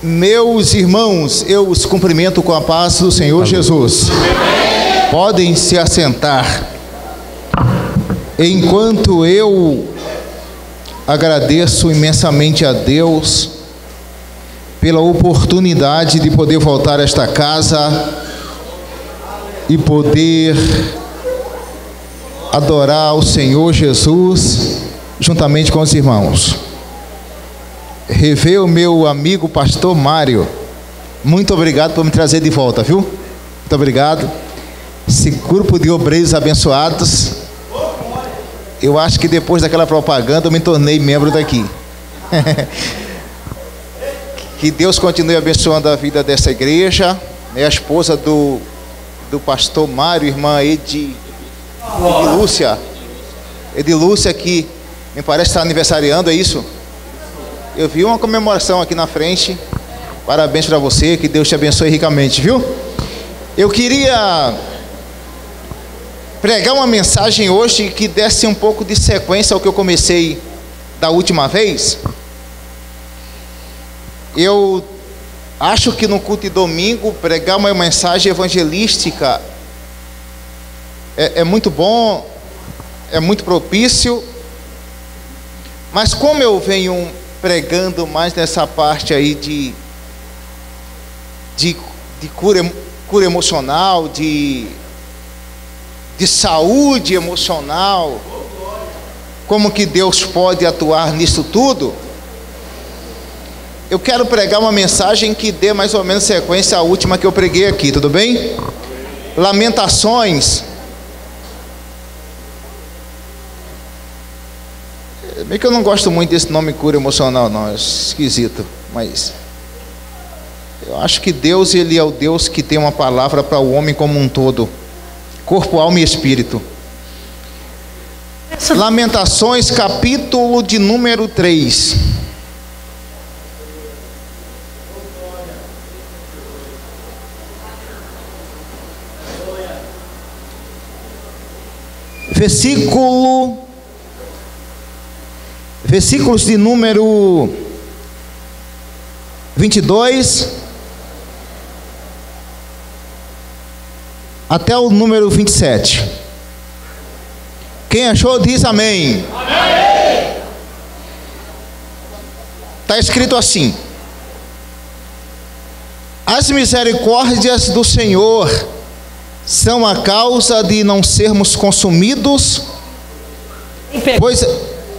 Meus irmãos, eu os cumprimento com a paz do Senhor Jesus. Podem se assentar. Enquanto eu agradeço imensamente a Deus pela oportunidade de poder voltar a esta casa e poder adorar o Senhor Jesus juntamente com os irmãos. Rever o meu amigo pastor Mário, muito obrigado por me trazer de volta, viu? Muito obrigado. Esse grupo de obreiros abençoados, eu acho que depois daquela propaganda eu me tornei membro daqui. Que Deus continue abençoando a vida dessa igreja. É a esposa do pastor Mário, irmã Edilúcia, que me parece estar aniversariando, é isso? Eu vi uma comemoração aqui na frente. Parabéns para você, que Deus te abençoe ricamente, viu? Eu queria pregar uma mensagem hoje que desse um pouco de sequência ao que eu comecei da última vez. Eu acho que no culto de domingo pregar uma mensagem evangelística é muito bom, é muito propício, mas como eu venho pregando mais nessa parte aí de cura emocional, de saúde emocional, como que Deus pode atuar nisso tudo, eu quero pregar uma mensagem que dê mais ou menos sequência à última que eu preguei aqui, tudo bem? Lamentações. Meio que eu não gosto muito desse nome cura emocional, não, é esquisito, mas eu acho que Deus, Ele é o Deus que tem uma palavra para o homem como um todo, corpo, alma e espírito. Lamentações, capítulo de número 3. Versículos de número 22 até o número 27. Quem achou diz amém. Amém. Está escrito assim: as misericórdias do Senhor são a causa de não sermos consumidos,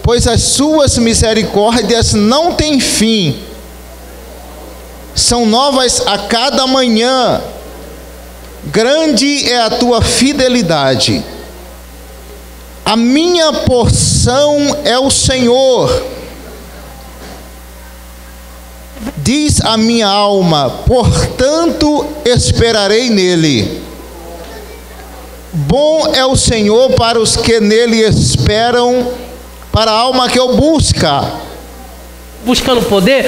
pois as suas misericórdias não têm fim, são novas a cada manhã, grande é a tua fidelidade. A minha porção é o Senhor, diz a minha alma, portanto esperarei nele. Bom é o Senhor para os que nele esperam, para a alma que o busca. Buscando poder?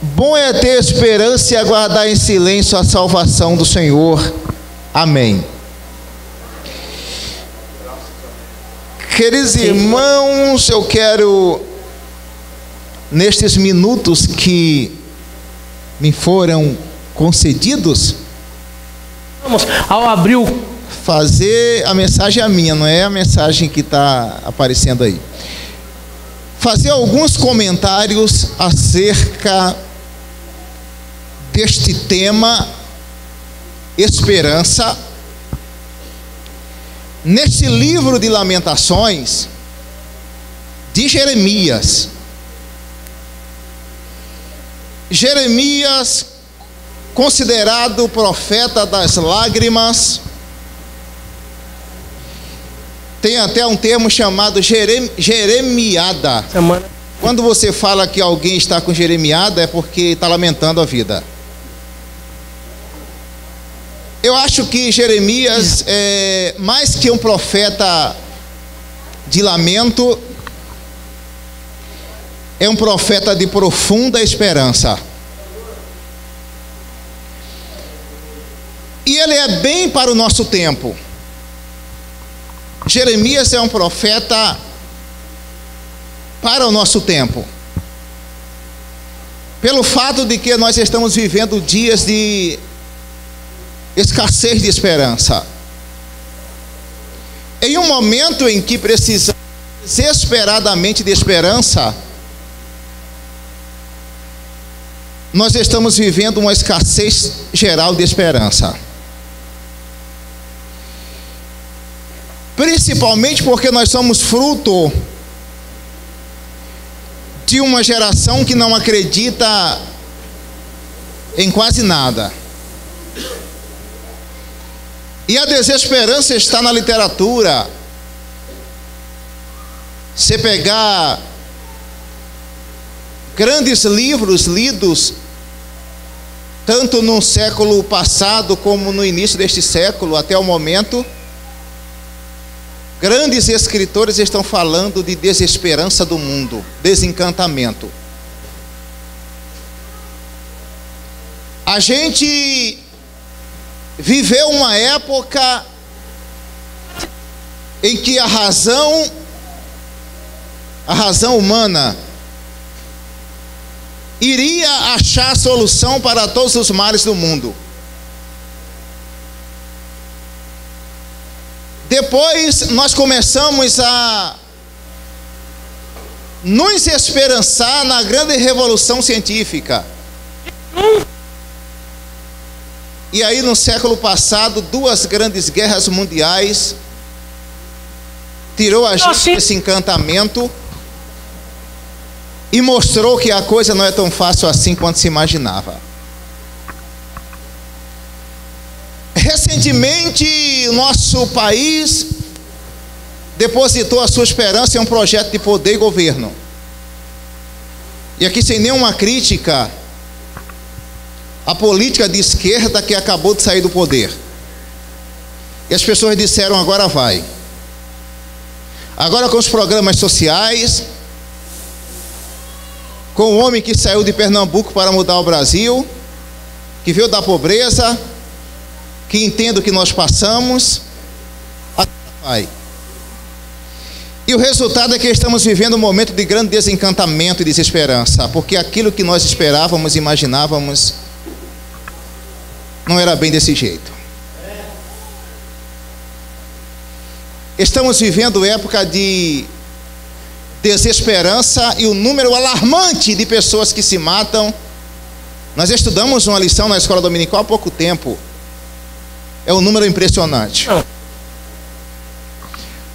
Bom é ter esperança e aguardar em silêncio a salvação do Senhor. Amém. Queridos irmãos, eu quero, nestes minutos que me foram concedidos, vamos ao abrir fazer a mensagem a minha, não é a mensagem que está aparecendo aí. Fazer alguns comentários acerca deste tema, esperança, neste livro de Lamentações de Jeremias. Jeremias, considerado profeta das lágrimas, tem até um termo chamado jeremiada. Quando você fala que alguém está com jeremiada, é porque está lamentando a vida. Eu acho que Jeremias é mais que um profeta de lamento, é um profeta de profunda esperança. E ele é bem para o nosso tempo. Jeremias é um profeta para o nosso tempo. pelo fato de que nós estamos vivendo dias de escassez de esperança. Em um momento em que precisamos desesperadamente de esperança, nós estamos vivendo uma escassez geral de esperança. Principalmente porque nós somos fruto de uma geração que não acredita em quase nada. E a desesperança está na literatura. Se pegar grandes livros lidos, tanto no século passado como no início deste século, até o momento, grandes escritores estão falando de desesperança do mundo, desencantamento. A gente viveu uma época em que a razão humana iria achar a solução para todos os males do mundo. Depois nós começamos a nos esperançar na grande revolução científica. E aí no século passado, 2 grandes guerras mundiais tirou a gente desse encantamento e mostrou que a coisa não é tão fácil assim quanto se imaginava. Recentemente, nosso país depositou a sua esperança em um projeto de poder e governo. E aqui, sem nenhuma crítica à política de esquerda que acabou de sair do poder. E as pessoas disseram: agora vai. Agora com os programas sociais, com o homem que saiu de Pernambuco para mudar o Brasil, que veio da pobreza, que entende o que nós passamos, vai. E o resultado é que estamos vivendo um momento de grande desencantamento e desesperança, porque aquilo que nós esperávamos, imaginávamos, não era bem desse jeito. Estamos vivendo época de desesperança e um número alarmante de pessoas que se matam. Nós estudamos uma lição na escola dominical há pouco tempo. É um número impressionante.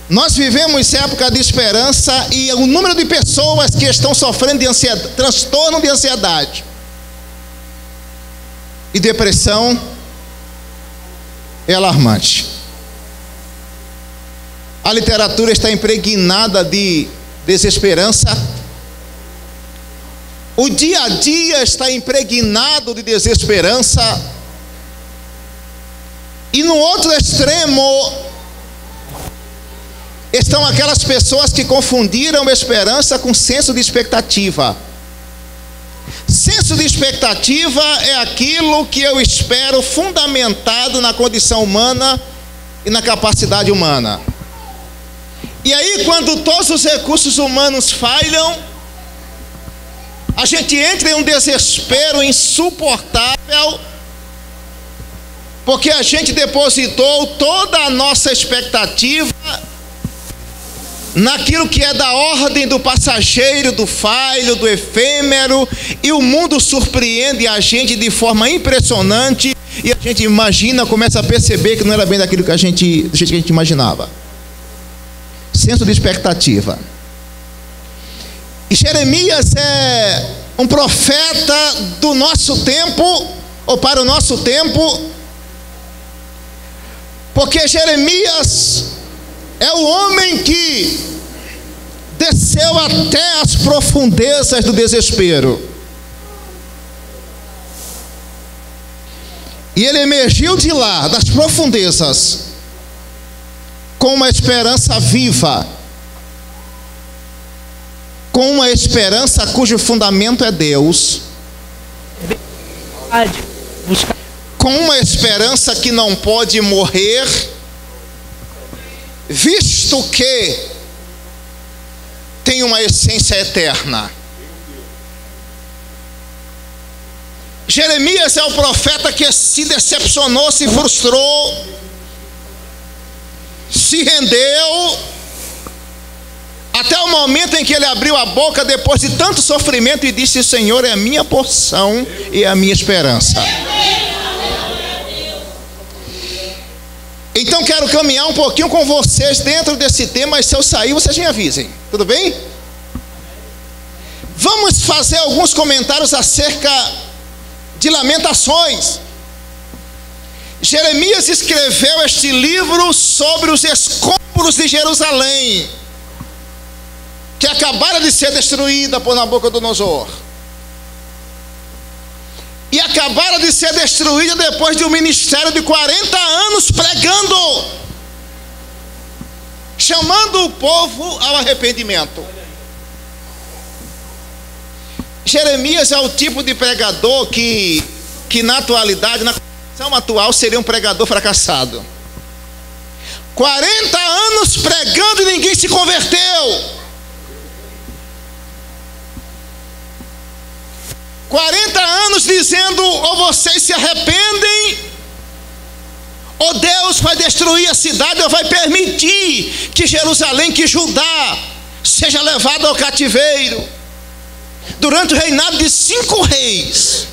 Nós vivemos época de esperança e o número de pessoas que estão sofrendo de ansiedade, transtorno de ansiedade e depressão é alarmante. A literatura está impregnada de desesperança. O dia a dia está impregnado de desesperança. E no outro extremo estão aquelas pessoas que confundiram esperança com senso de expectativa. Senso de expectativa é aquilo que eu espero fundamentado na condição humana e na capacidade humana. E aí, quando todos os recursos humanos falham, a gente entra em um desespero insuportável, porque a gente depositou toda a nossa expectativa naquilo que é da ordem do passageiro, do falho, do efêmero, e o mundo surpreende a gente de forma impressionante, e a gente imagina, começa a perceber que não era bem do jeito que a gente imaginava. Senso de expectativa. E Jeremias é um profeta do nosso tempo, ou para o nosso tempo, porque Jeremias é o homem que desceu até as profundezas do desespero. E ele emergiu de lá, das profundezas, com uma esperança viva, com uma esperança cujo fundamento é Deus, com uma esperança que não pode morrer, visto que tem uma essência eterna. Jeremias é o profeta que se decepcionou, se frustrou, se rendeu, até o momento em que ele abriu a boca depois de tanto sofrimento e disse: o Senhor é a minha porção e a minha esperança. Então quero caminhar um pouquinho com vocês dentro desse tema, mas se eu sair vocês me avisem, tudo bem? Vamos fazer alguns comentários acerca de Lamentações. Jeremias escreveu este livro sobre os escombros de Jerusalém, que acabara de ser destruída por Nabucodonosor, e acabara de ser destruída depois de um ministério de 40 anos pregando, chamando o povo ao arrependimento. Jeremias é o tipo de pregador que na atualidade, na condição atual, seria um pregador fracassado. 40 anos pregando e ninguém se converteu. 40 anos dizendo: ou vocês se arrependem, ou Deus vai destruir a cidade, ou vai permitir que Jerusalém, que Judá, seja levado ao cativeiro. Durante o reinado de 5 reis.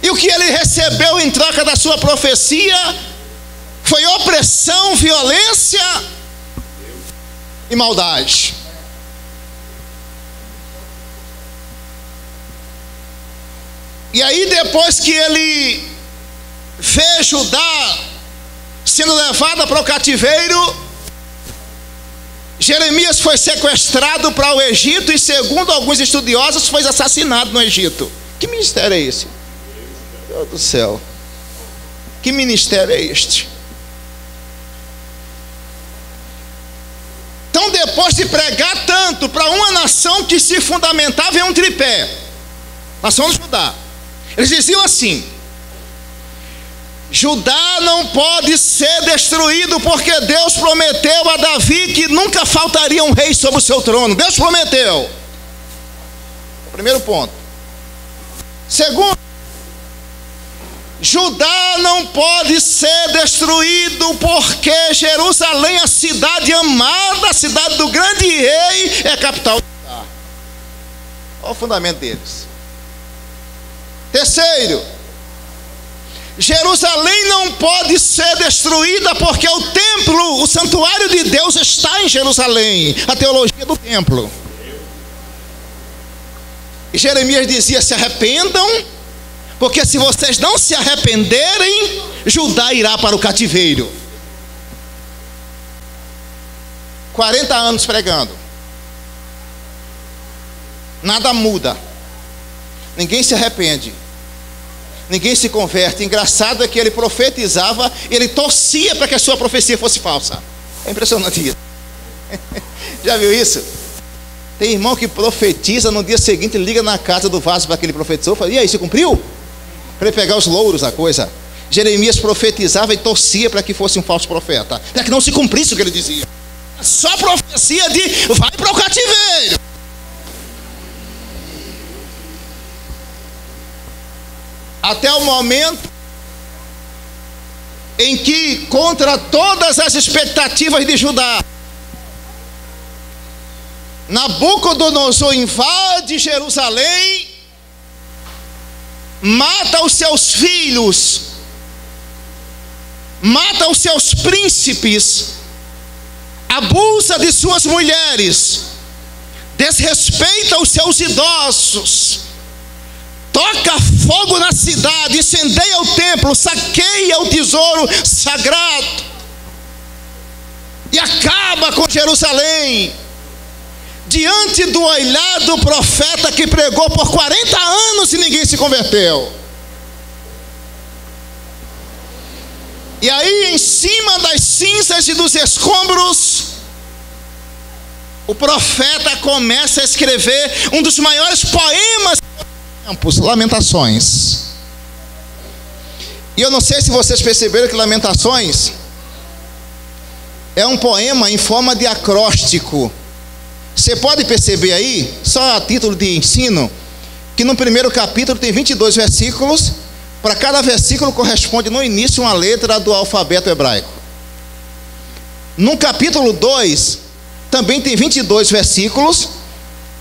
E o que ele recebeu em troca da sua profecia foi opressão, violência e maldade. E aí, depois que ele vê Judá sendo levada para o cativeiro, Jeremias foi sequestrado para o Egito e, segundo alguns estudiosos, foi assassinado no Egito. Que ministério é esse? Meu Deus do céu, que ministério é este? Então, depois de pregar tanto para uma nação que se fundamentava em um tripé, nação de Judá, eles diziam assim: Judá não pode ser destruído, porque Deus prometeu a Davi que nunca faltaria um rei sobre o seu trono. Deus prometeu. Primeiro ponto. Segundo, Judá não pode ser destruído, porque Jerusalém, a cidade amada, a cidade do grande rei, é a capital de Judá. Olha o fundamento deles. Terceiro, Jerusalém não pode ser destruída, porque o templo, o santuário de Deus está em Jerusalém. A teologia do templo. E Jeremias dizia: se arrependam, porque se vocês não se arrependerem, Judá irá para o cativeiro. 40 anos pregando, nada muda, ninguém se arrepende, ninguém se converte. Engraçado é que ele profetizava, ele torcia para que a sua profecia fosse falsa. É impressionante isso. Já viu isso? Tem irmão que profetiza, no dia seguinte liga na casa do vaso para que ele profetizou, fala: e aí, se cumpriu? Para ele pegar os louros da coisa. Jeremias profetizava e torcia para que fosse um falso profeta, para que não se cumprisse o que ele dizia. Só profecia de vai para o cativeiro. Até o momento em que, contra todas as expectativas de Judá, Nabucodonosor invade Jerusalém, mata os seus filhos, mata os seus príncipes, abusa de suas mulheres, desrespeita os seus idosos, toca fogo na cidade, incendeia o templo, saqueia o tesouro sagrado e acaba com Jerusalém, diante do olhar do profeta que pregou por 40 anos e ninguém se converteu. E aí, em cima das cinzas e dos escombros, o profeta começa a escrever um dos maiores poemas dos tempos, Lamentações. E eu não sei se vocês perceberam que Lamentações é um poema em forma de acróstico. Você pode perceber aí, só a título de ensino, que no primeiro capítulo tem 22 versículos. Para cada versículo corresponde no início uma letra do alfabeto hebraico. No capítulo 2 também tem 22 versículos.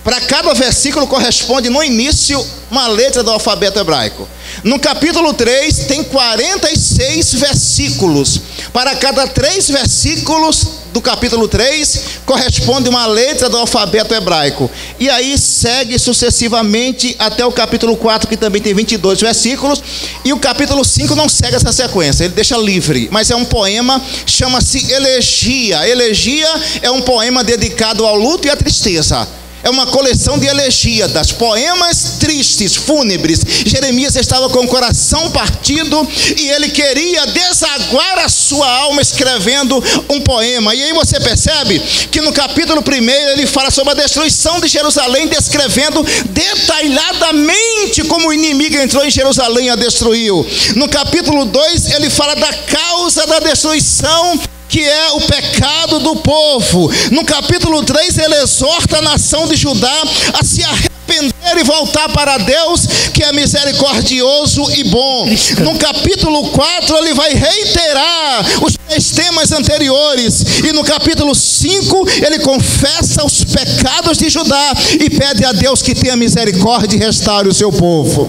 Para cada versículo corresponde no início uma letra do alfabeto hebraico. No capítulo 3 tem 46 versículos. Para cada 3 versículos do capítulo 3 corresponde uma letra do alfabeto hebraico. E aí segue sucessivamente até o capítulo 4, que também tem 22 versículos. E o capítulo 5 não segue essa sequência, ele deixa livre. Mas é um poema, chama-se Elegia. Elegia é um poema dedicado ao luto e à tristeza. É uma coleção de elegíadas, poemas tristes, fúnebres. Jeremias estava com o coração partido e ele queria desaguar a sua alma escrevendo um poema. E aí você percebe que no capítulo 1 ele fala sobre a destruição de Jerusalém, descrevendo detalhadamente como o inimigo entrou em Jerusalém e a destruiu. No capítulo 2 ele fala da causa da destruição, que é o pecado do povo. No capítulo 3 ele exorta a nação de Judá a se arrepender e voltar para Deus, que é misericordioso e bom. No capítulo 4 ele vai reiterar os 3 temas anteriores. E no capítulo 5 ele confessa os pecados de Judá e pede a Deus que tenha misericórdia e restaure o seu povo.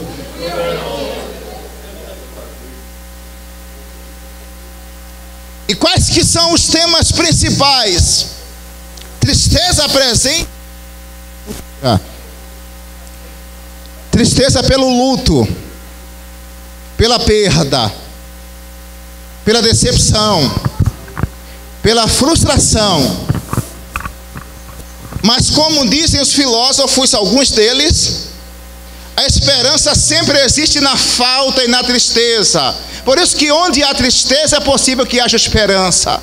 E quais que são os temas principais? Tristeza presente. Tristeza pelo luto, pela perda, pela decepção, pela frustração. Mas como dizem os filósofos, alguns deles, a esperança sempre existe na falta e na tristeza. Por isso que onde há tristeza é possível que haja esperança.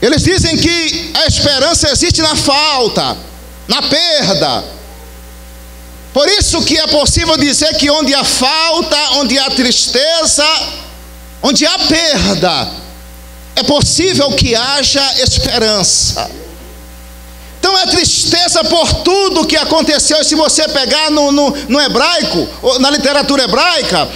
Eles dizem que a esperança existe na falta, na perda. Por isso que é possível dizer que onde há falta, onde há tristeza, onde há perda, é possível que haja esperança. Então é tristeza por tudo que aconteceu. E se você pegar no hebraico, na literatura hebraica,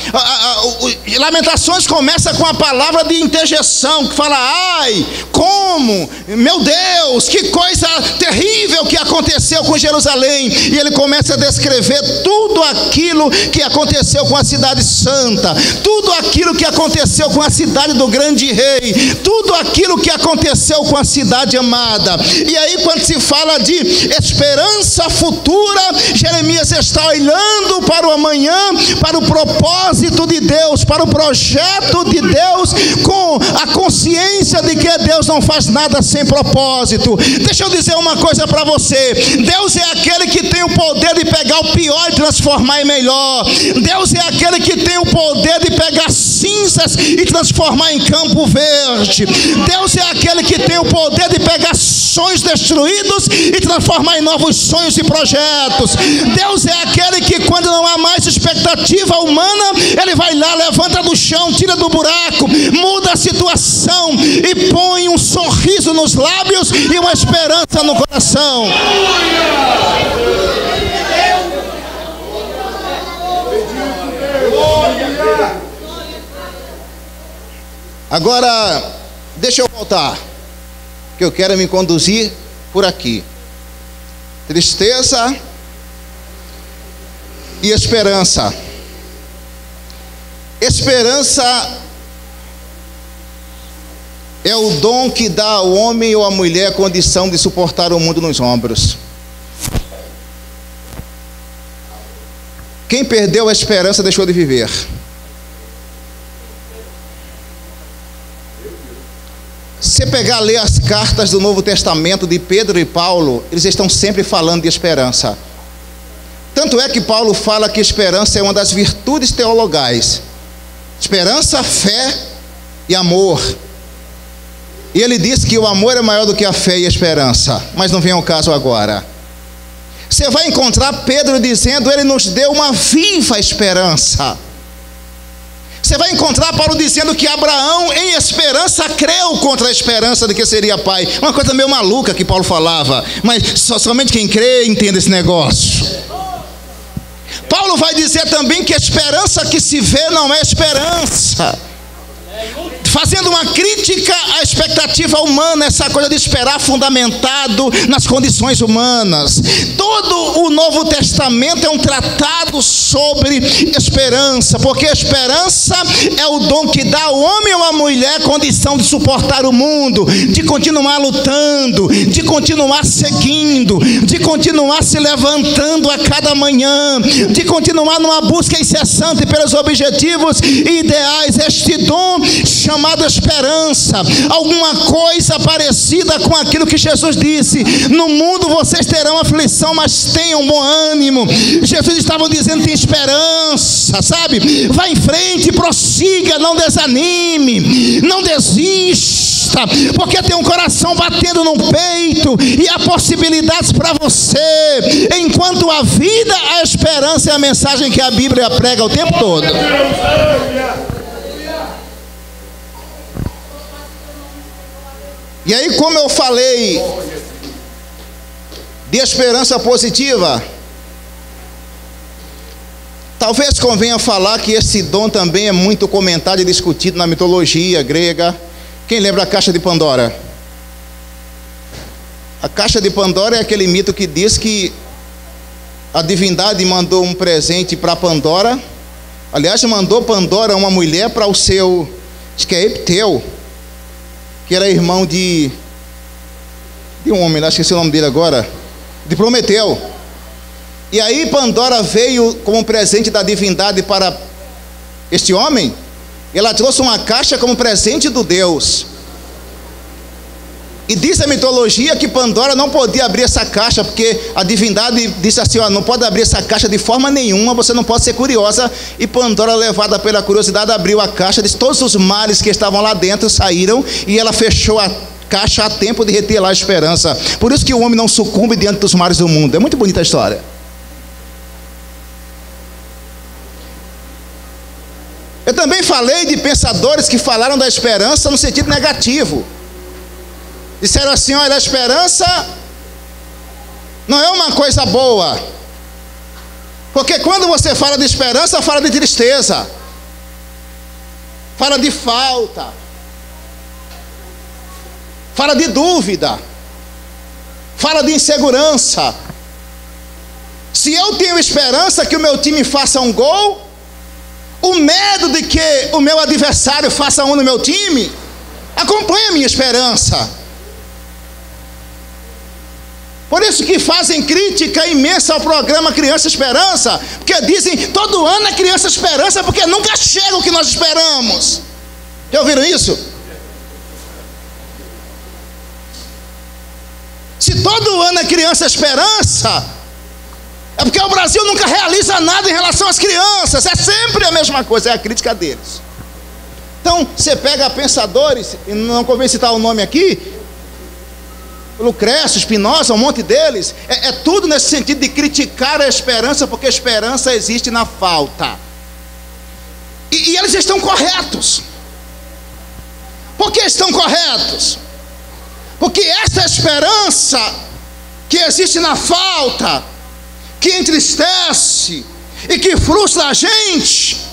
Lamentações começa com a palavra de interjeição, que fala: ai, como, meu Deus, que coisa terrível que aconteceu com Jerusalém. E ele começa a descrever tudo aquilo que aconteceu com a cidade santa, tudo aquilo que aconteceu com a cidade do grande rei, tudo aquilo que aconteceu com a cidade amada. E aí, quando se fala de esperança futura, Jeremias está olhando para o amanhã, para o propósito de Deus, para o projeto de Deus, com a consciência de que Deus não faz nada sem propósito. Deixa eu dizer uma coisa para você: Deus é aquele que tem o poder de pegar o pior e transformar em melhor. Deus é aquele que tem o poder de pegar cinzas e transformar em campo verde. Deus é aquele que tem o poder de pegar sonhos destruídos e transformar em novos sonhos e projetos. Deus é aquele que, quando não há mais expectativa humana, ele vai lá, levanta do chão, tira do buraco, muda a situação e põe um sorriso nos lábios e uma esperança no coração. Agora, deixa eu voltar, que eu quero me conduzir por aqui. Tristeza e esperança. Esperança é o dom que dá ao homem ou à mulher a condição de suportar o mundo nos ombros. Quem perdeu a esperança deixou de viver. Se pegar ler as cartas do Novo Testamento de Pedro e Paulo, eles estão sempre falando de esperança. Tanto é que Paulo fala que esperança é uma das virtudes teologais. Esperança, fé e amor. E ele diz que o amor é maior do que a fé e a esperança, mas não vem ao caso agora. Você vai encontrar Pedro dizendo: ele nos deu uma viva esperança. Você vai encontrar Paulo dizendo que Abraão, em esperança, creu contra a esperança de que seria pai. Uma coisa meio maluca que Paulo falava, mas somente quem crê entende esse negócio. Paulo vai dizer também que a esperança que se vê não é esperança, fazendo uma crítica à expectativa humana, essa coisa de esperar fundamentado nas condições humanas. Todo o Novo Testamento é um tratado sobre esperança, porque a esperança é o dom que dá ao homem ou à mulher condição de suportar o mundo, de continuar lutando, de continuar seguindo, de continuar se levantando a cada manhã, de continuar numa busca incessante pelos objetivos e ideais. Este dom chamado esperança, alguma coisa parecida com aquilo que Jesus disse: no mundo vocês terão aflição, mas tenham bom ânimo. Jesus estava dizendo: tem esperança, sabe? Vá em frente, prossiga, não desanime, não desista, porque tem um coração batendo no peito e há possibilidades para você. Enquanto a vida, a esperança é a mensagem que a Bíblia prega o tempo todo. E aí, como eu falei de esperança positiva, talvez convenha falar que esse dom também é muito comentado e discutido na mitologia grega. Quem lembra a caixa de Pandora? A caixa de Pandora é aquele mito que diz que a divindade mandou um presente para Pandora. Aliás, mandou Pandora, uma mulher, para o seu, acho que é Epteu, que era irmão de um homem, esqueci o nome dele agora, de Prometeu. E aí Pandora veio como presente da divindade para este homem. Ela trouxe uma caixa como presente do Deus. E diz a mitologia que Pandora não podia abrir essa caixa, porque a divindade disse assim: ó, não pode abrir essa caixa de forma nenhuma, você não pode ser curiosa. E Pandora, levada pela curiosidade, abriu a caixa, disse: todos os males que estavam lá dentro saíram, e ela fechou a caixa a tempo de reter lá a esperança. Por isso que o homem não sucumbe diante dos males do mundo. É muito bonita a história. Eu também falei de pensadores que falaram da esperança no sentido negativo. Disseram assim: olha, a esperança não é uma coisa boa, porque quando você fala de esperança, fala de tristeza, fala de falta, fala de dúvida, fala de insegurança. Se eu tenho esperança que o meu time faça um gol, o medo de que o meu adversário faça um no meu time acompanha a minha esperança. Por isso que fazem crítica imensa ao programa Criança Esperança, porque dizem: todo ano é Criança Esperança, porque nunca chega o que nós esperamos. Já ouviram isso? Se todo ano é Criança Esperança, é porque o Brasil nunca realiza nada em relação às crianças. É sempre a mesma coisa, é a crítica deles. Então, você pega pensadores, e não convém citar o nome aqui, Lucrécio, Spinoza, um monte deles, é tudo nesse sentido de criticar a esperança, porque a esperança existe na falta. E eles estão corretos. Por que estão corretos? Porque essa esperança que existe na falta, que entristece e que frustra a gente,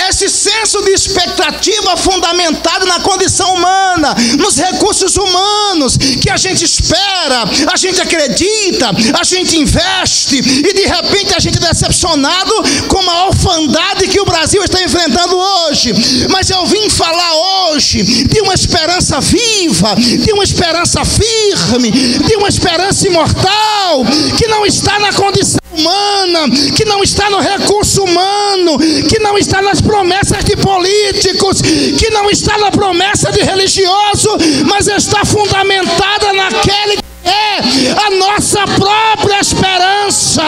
esse senso de expectativa fundamentado na condição humana, nos recursos humanos, que a gente espera, a gente acredita, a gente investe, e de repente a gente é decepcionado com a orfandade que o Brasil está enfrentando hoje. Mas eu vim falar hoje de uma esperança viva, de uma esperança firme, de uma esperança imortal, que não está na condição humana, que não está no recurso humano, que não está nas promessas de políticos, que não está na promessa de religioso, mas está fundamentada naquele que é a nossa própria esperança.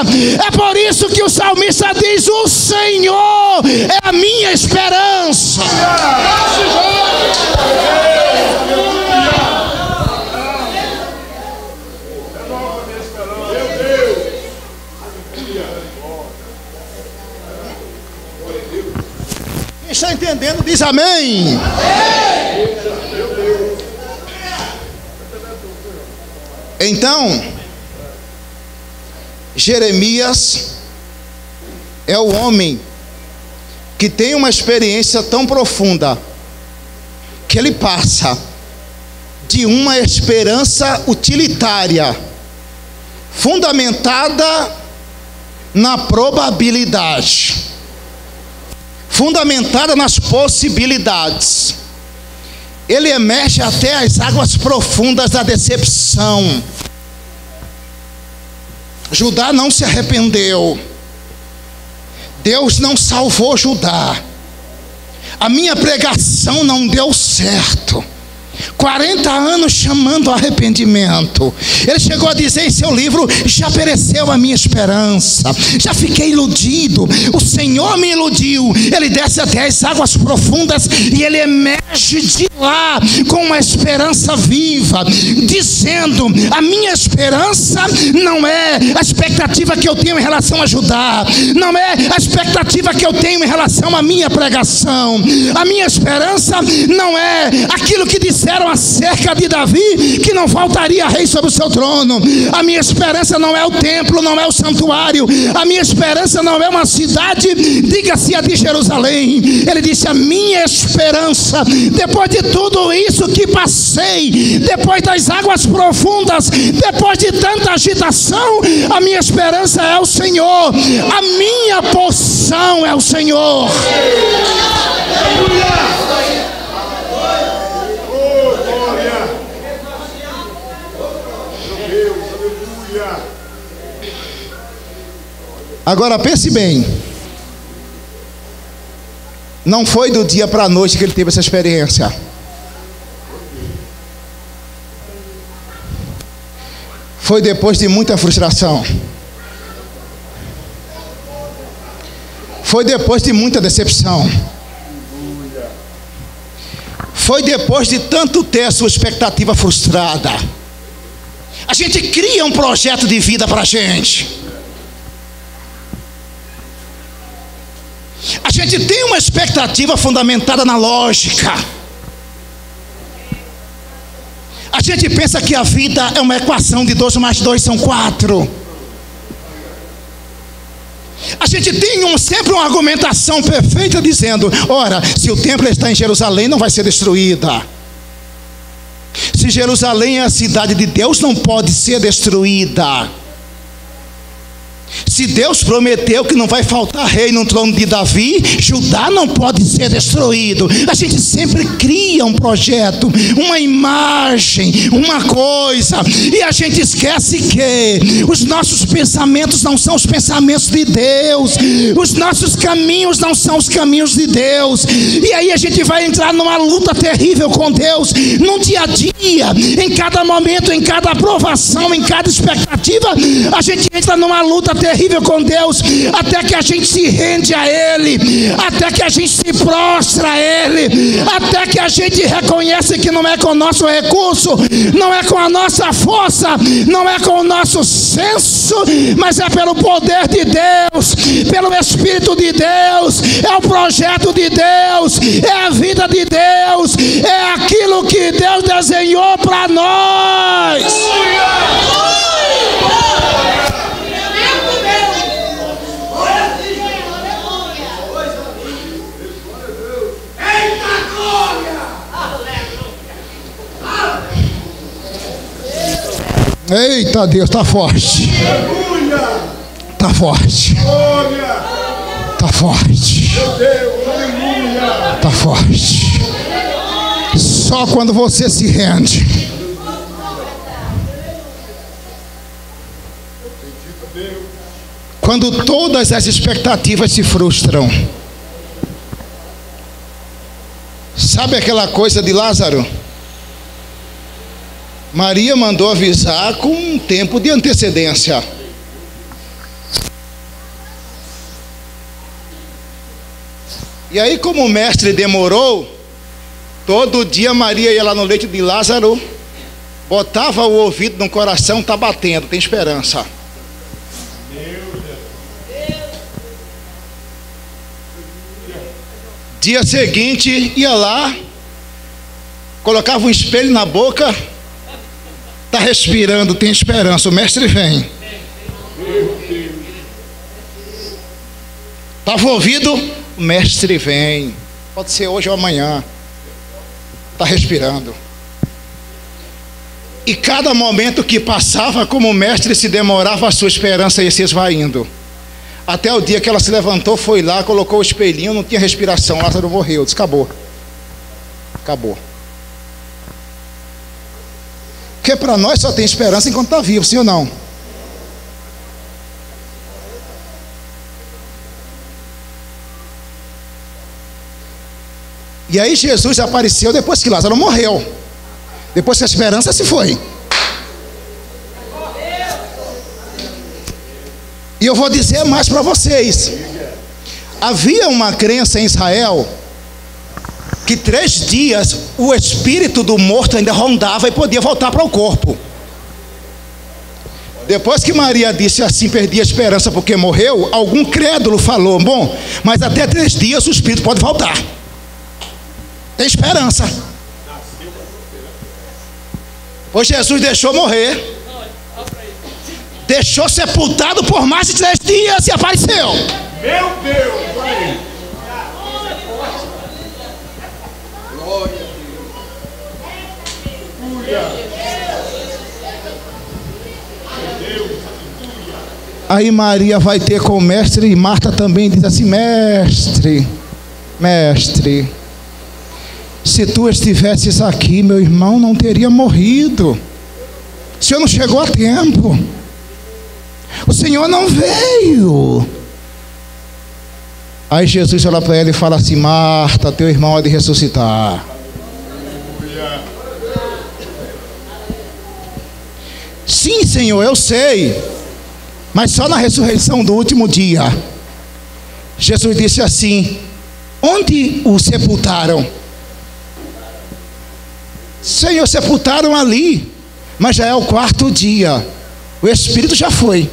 É por isso que o salmista diz: o Senhor é a minha esperança. Está entendendo? entendendo, diz amém. Então, Jeremias é o homem que tem uma experiência tão profunda que ele passa de uma esperança utilitária, fundamentada na probabilidade, fundamentada nas possibilidades. Ele emerge até as águas profundas da decepção. Judá não se arrependeu. Deus não salvou Judá. A minha pregação não deu certo. 40 anos chamando arrependimento. Ele chegou a dizer em seu livro: já pereceu a minha esperança, já fiquei iludido, o Senhor me iludiu. Ele desce até as águas profundas e ele emerge de lá com uma esperança viva, dizendo: a minha esperança não é a expectativa que eu tenho em relação a Judá, não é a expectativa que eu tenho em relação à minha pregação, a minha esperança não é aquilo que disseram acerca de Davi, que não faltaria rei sobre o seu trono. A minha esperança não é o templo, não é o santuário. A minha esperança não é uma cidade, diga-se a de Jerusalém. Ele disse: a minha esperança, depois de tudo isso que passei, depois das águas profundas, depois de tanta agitação, a minha esperança é o Senhor, a minha porção é o Senhor. Agora pense bem, não foi do dia para a noite que ele teve essa experiência. Foi depois de muita frustração. Foi depois de muita decepção. Foi depois de tanto ter a sua expectativa frustrada. A gente cria um projeto de vida para a gente. A gente tem uma expectativa fundamentada na lógica. A gente pensa que a vida é uma equação de 2 mais 2 são 4. A gente tem sempre uma argumentação perfeita dizendo: ora, se o templo está em Jerusalém, não vai ser destruída. Se Jerusalém é a cidade de Deus, não pode ser destruída. Se Deus prometeu que não vai faltar rei no trono de Davi, Judá não pode ser destruído. A gente sempre cria um projeto, uma imagem, uma coisa, e a gente esquece que os nossos pensamentos não são os pensamentos de Deus, os nossos caminhos não são os caminhos de Deus. E aí a gente vai entrar numa luta terrível com Deus, no dia a dia, em cada momento, em cada aprovação, em cada expectativa. A gente entra numa luta terrível com Deus, até que a gente se rende a Ele, até que a gente se prostra a Ele, até que a gente reconhece que não é com o nosso recurso, não é com a nossa força, não é com o nosso senso, mas é pelo poder de Deus, pelo Espírito de Deus, é o projeto de Deus, é a vida de Deus, é aquilo que Deus desenhou para nós. Eita Deus, está forte. Está forte. Está forte. Está forte. Só quando você se rende. Quando todas as expectativas se frustram. Sabe aquela coisa de Lázaro? Maria mandou avisar com um tempo de antecedência. E aí, como o mestre demorou, todo dia Maria ia lá no leito de Lázaro, botava o ouvido no coração, está batendo, tem esperança. Dia seguinte, ia lá, colocava um espelho na boca, está respirando, tem esperança, o mestre vem. Estava ouvido, o mestre vem. Pode ser hoje ou amanhã. Está respirando. E cada momento que passava, como o mestre se demorava, a sua esperança ia se esvaindo. Até o dia que ela se levantou, foi lá, colocou o espelhinho, não tinha respiração, Lázaro morreu, disse, acabou. Acabou. Porque para nós só tem esperança enquanto está vivo, sim ou não? E aí Jesus apareceu depois que Lázaro morreu. Depois que a esperança se foi. E eu vou dizer mais para vocês. Havia uma crença em Israel que 3 dias o espírito do morto ainda rondava e podia voltar para o corpo. Depois que Maria disse assim, perdi a esperança porque morreu, algum crédulo falou, bom, mas até 3 dias o espírito pode voltar. Tem esperança. Pois Jesus deixou morrer, deixou sepultado por mais de 3 dias e apareceu. Meu Deus! Aí Maria vai ter com o mestre e Marta também diz assim, mestre, se tu estivesses aqui, meu irmão não teria morrido. O Senhor não chegou a tempo. O Senhor não veio. Aí Jesus olha para ela e fala assim, Marta, teu irmão há de ressuscitar. Sim, Senhor, eu sei. Mas só na ressurreição do último dia. Jesus disse assim, onde o sepultaram? Senhor, sepultaram ali, mas já é o 4º dia, o Espírito já foi.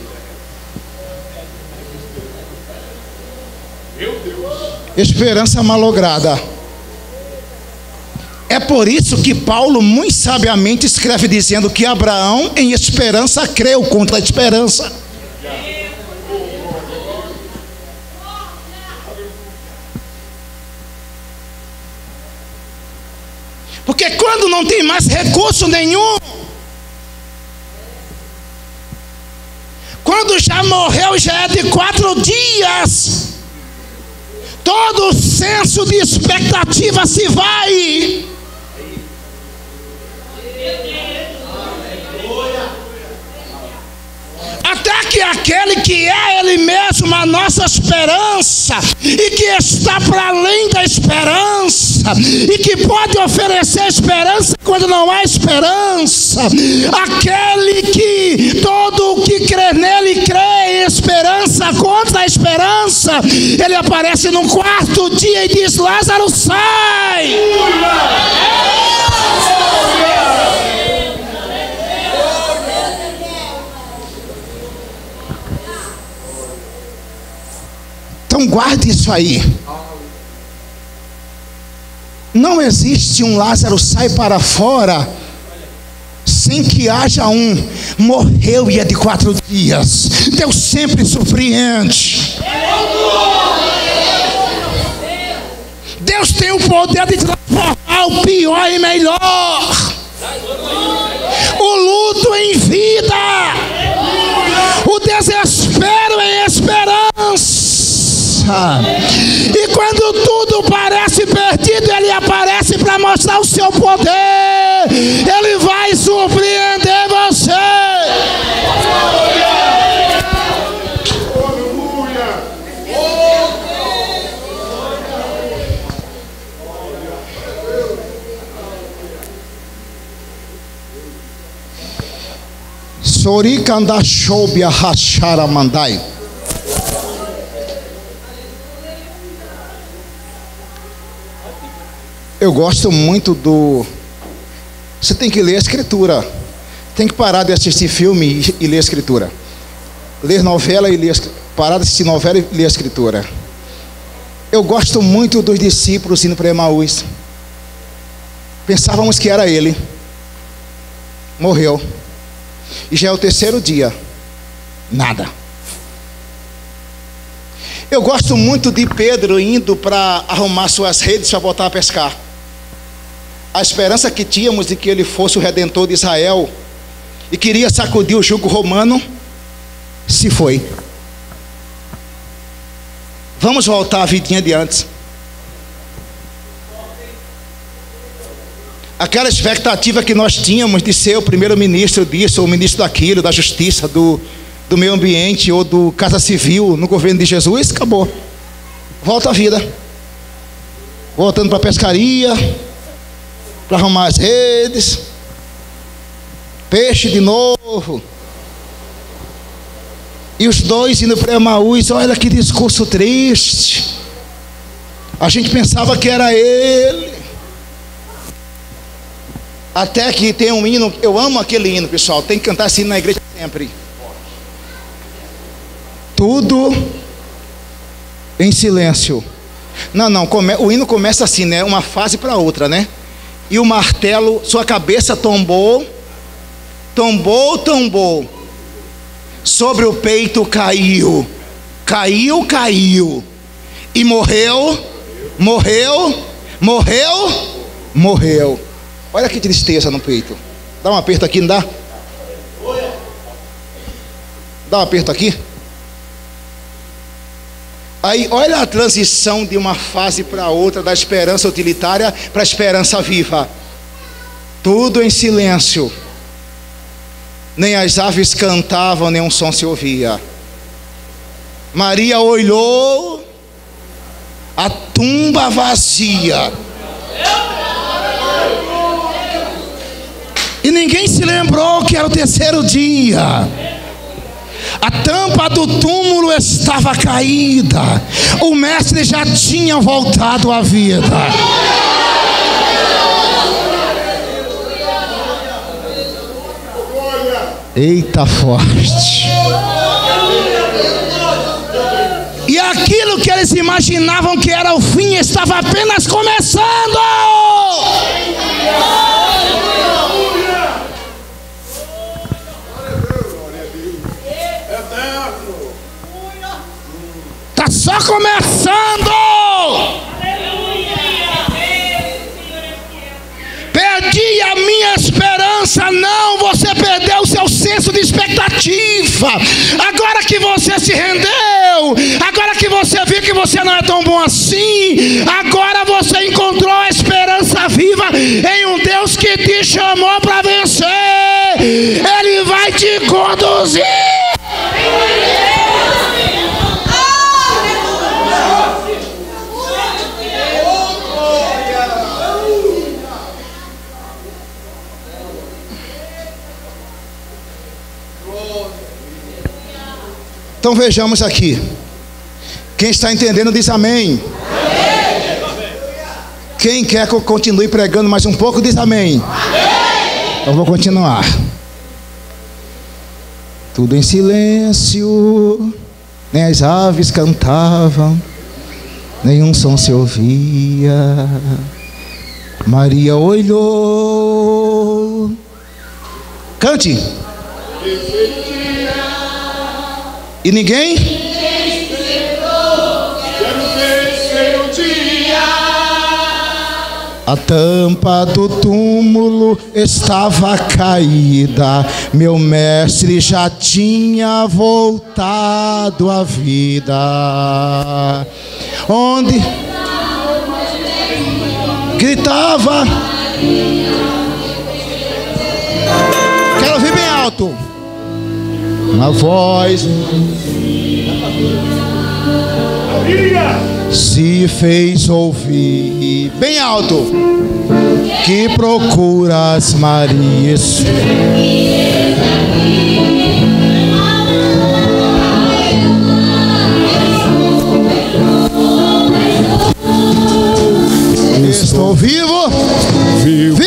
Esperança malograda. É por isso que Paulo muito sabiamente escreve dizendo que Abraão em esperança creu contra a esperança. Porque quando não tem mais recurso nenhum, quando já morreu, já é de 4 dias, todo o senso de expectativa se vai. Até que aquele que é Ele mesmo a nossa esperança, e que está para além da esperança, e que pode oferecer esperança quando não há esperança, aquele que todo o que crê nele crê em esperança contra a esperança, ele aparece no 4º dia e diz, Lázaro, sai! Então guarde isso aí. Não existe um Lázaro sai para fora sem que haja um morreu e é de 4 dias. Deus sempre surpreende. Deus tem o poder de transformar o pior em melhor, o luto em vida, o desespero em esperança. E quando tudo parece perdido, Ele aparece para mostrar o seu poder. Ele vai surpreender você. Sorikanda shobia hashara mandai. Eu gosto muito do... Você tem que ler a Escritura. Tem que parar de assistir filme e ler a Escritura. Ler novela e ler... Parar de assistir novela e ler a Escritura. Eu gosto muito dos discípulos indo para Emaús. Pensávamos que era ele. Morreu. E já é o terceiro dia. Nada. Eu gosto muito de Pedro indo para arrumar suas redes para voltar a pescar. A esperança que tínhamos de que ele fosse o redentor de Israel e queria sacudir o jugo romano, se foi. Vamos voltar à vidinha de antes. Aquela expectativa que nós tínhamos de ser o primeiro-ministro disso, ou o ministro daquilo, da justiça, do meio ambiente ou do Casa Civil no governo de Jesus, acabou. Volta à vida. Voltando para a pescaria, para arrumar as redes, peixe de novo. E os dois indo para Emaús, olha que discurso triste. A gente pensava que era ele. Até que tem um hino, eu amo aquele hino, pessoal, tem que cantar assim na igreja sempre. Tudo em silêncio. Não, o hino começa assim, né? Uma fase para outra, né? E o martelo, sua cabeça tombou. Sobre o peito caiu. E morreu. Olha que tristeza no peito. Dá um aperto aqui, não dá? Dá um aperto aqui. Aí, olha a transição de uma fase para outra, da esperança utilitária para a esperança viva. Tudo em silêncio. Nem as aves cantavam, nem um som se ouvia. Maria olhou a tumba vazia. E ninguém se lembrou que era o terceiro dia. A tampa do túmulo estava caída. O mestre já tinha voltado à vida. Eita, forte. E aquilo que eles imaginavam que era o fim estava apenas começando. Está só começando. Perdi a minha esperança. Não, você perdeu o seu senso de expectativa. Agora que você se rendeu, agora que você viu que você não é tão bom assim, agora você encontrou a esperança viva em um Deus que te chamou para vencer. Ele vai te conduzir. Então vejamos aqui. Quem está entendendo diz amém. Quem quer que eu continue pregando mais um pouco diz amém. Então vou continuar. Tudo em silêncio, nem as aves cantavam, nenhum som se ouvia. Maria olhou. Cante. E ninguém? A tampa do túmulo estava caída. Meu mestre já tinha voltado à vida. Onde? Gritava. Quero ouvir bem alto. Uma voz se fez ouvir bem alto. Que procuras, Maria? Estou vivo. Vivo.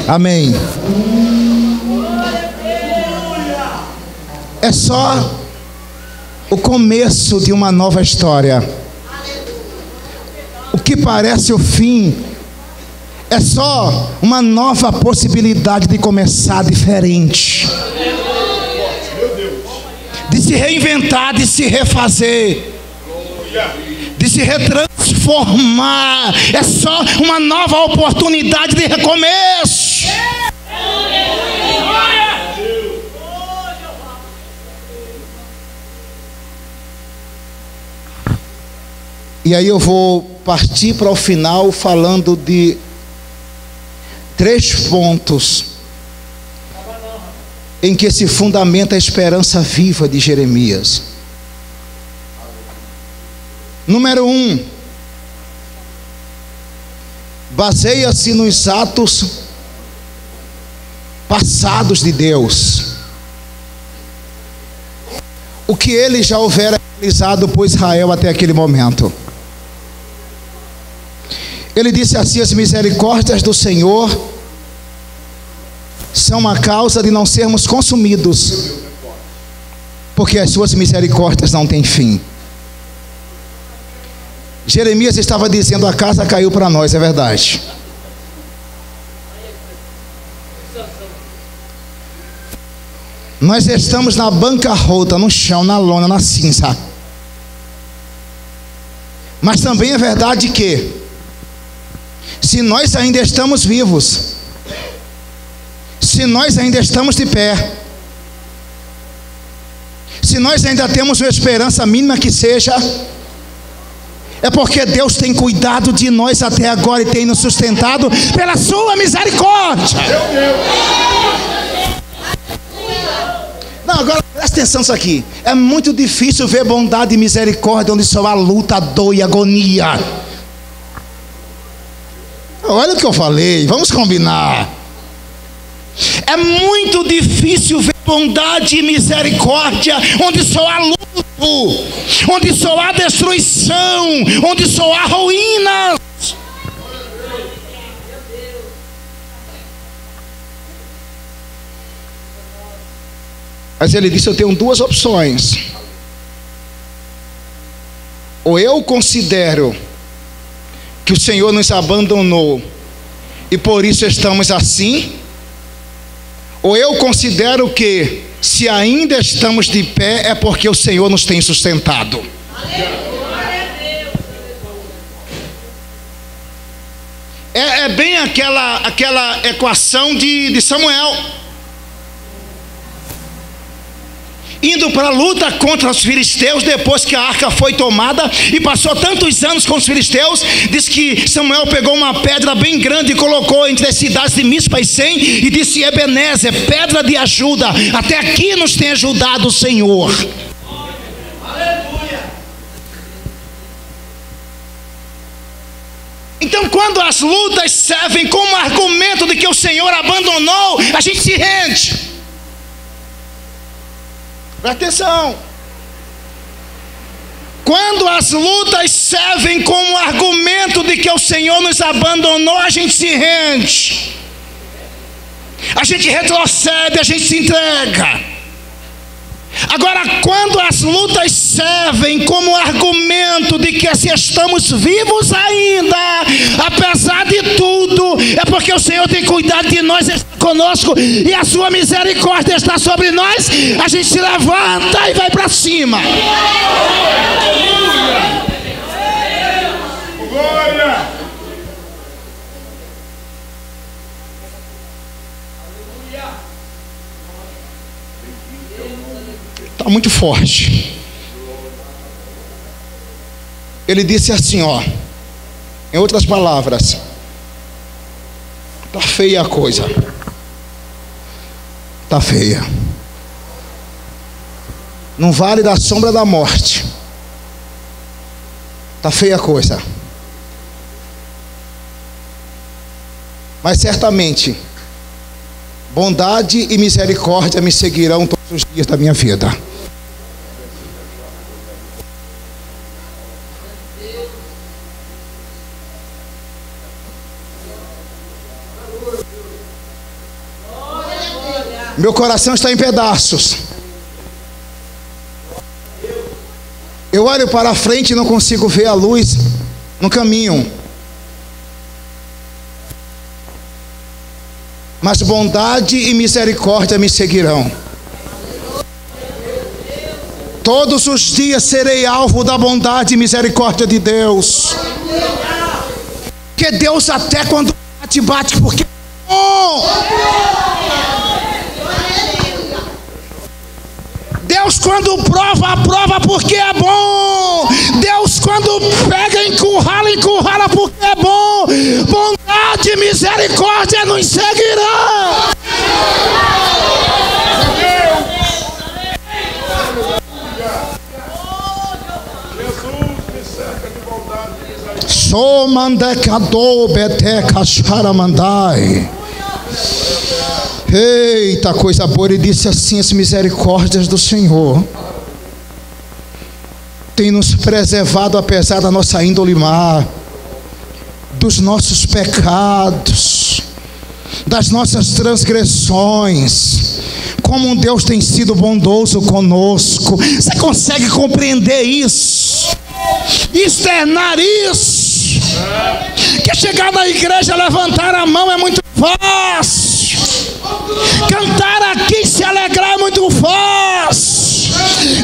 Amém. É só o começo de uma nova história. O que parece o fim é só uma nova possibilidade de começar diferente, de se reinventar, de se refazer, de se retransformar. É só uma nova oportunidade de recomeço. E aí eu vou partir para o final falando de 3 pontos em que se fundamenta a esperança viva de Jeremias. Número 1, baseia-se nos atos passados de Deus, o que ele já houvera realizado por Israel até aquele momento. Ele disse assim: as misericórdias do Senhor são a causa de não sermos consumidos, porque as suas misericórdias não têm fim. Jeremias estava dizendo: a casa caiu para nós, é verdade. Nós estamos na bancarrota, no chão, na lona, na cinza. Mas também é verdade que, se nós ainda estamos vivos, se nós ainda estamos de pé, se nós ainda temos uma esperança mínima que seja, é porque Deus tem cuidado de nós até agora e tem nos sustentado pela sua misericórdia. Não, agora presta atenção nisso aqui. É muito difícil ver bondade e misericórdia onde só há luta, dor e agonia. Olha o que eu falei, vamos combinar. É muito difícil ver bondade e misericórdia onde só há luto, onde só há destruição, onde só há ruínas. Mas ele disse: eu tenho 2 opções. Ou eu considero que o Senhor nos abandonou e por isso estamos assim, ou eu considero que, se ainda estamos de pé, é porque o Senhor nos tem sustentado. É bem aquela equação de Samuel, indo para a luta contra os filisteus, depois que a arca foi tomada e passou tantos anos com os filisteus. Diz que Samuel pegou uma pedra bem grande e colocou entre as cidades de Mispa e Sem, e disse: Ebenezer, pedra de ajuda, até aqui nos tem ajudado o Senhor. Aleluia. Então, quando as lutas servem como argumento de que o Senhor abandonou, a gente se rende. Presta atenção. Quando as lutas servem como argumento de que o Senhor nos abandonou, a gente se rende, a gente retrocede, a gente se entrega. Agora, quando as lutas servem como argumento de que se estamos vivos ainda, apesar de tudo, é porque o Senhor tem cuidado de nós, está conosco e a sua misericórdia está sobre nós, a gente se levanta e vai para cima. Glória! Está muito forte. Ele disse assim, ó, em outras palavras: está feia a coisa, está feia, no vale da sombra da morte, está feia a coisa, mas certamente bondade e misericórdia me seguirão todos os dias da minha vida. Meu coração está em pedaços. Eu olho para frente e não consigo ver a luz no caminho. Mas bondade e misericórdia me seguirão. Todos os dias serei alvo da bondade e misericórdia de Deus. Porque Deus até quando bate porque é bom. Deus quando prova porque é bom. Deus quando pega, encurrala porque é bom. Bondade e misericórdia nos seguirão. Eita, coisa boa. Ele disse assim: as misericórdias do Senhor tem nos preservado apesar da nossa índole má, dos nossos pecados, das nossas transgressões. Como Deus tem sido bondoso conosco. Você consegue compreender isso? Externar isso? Que chegar na igreja, levantar a mão é muito fácil. Cantar aqui, se alegrar é muito fácil.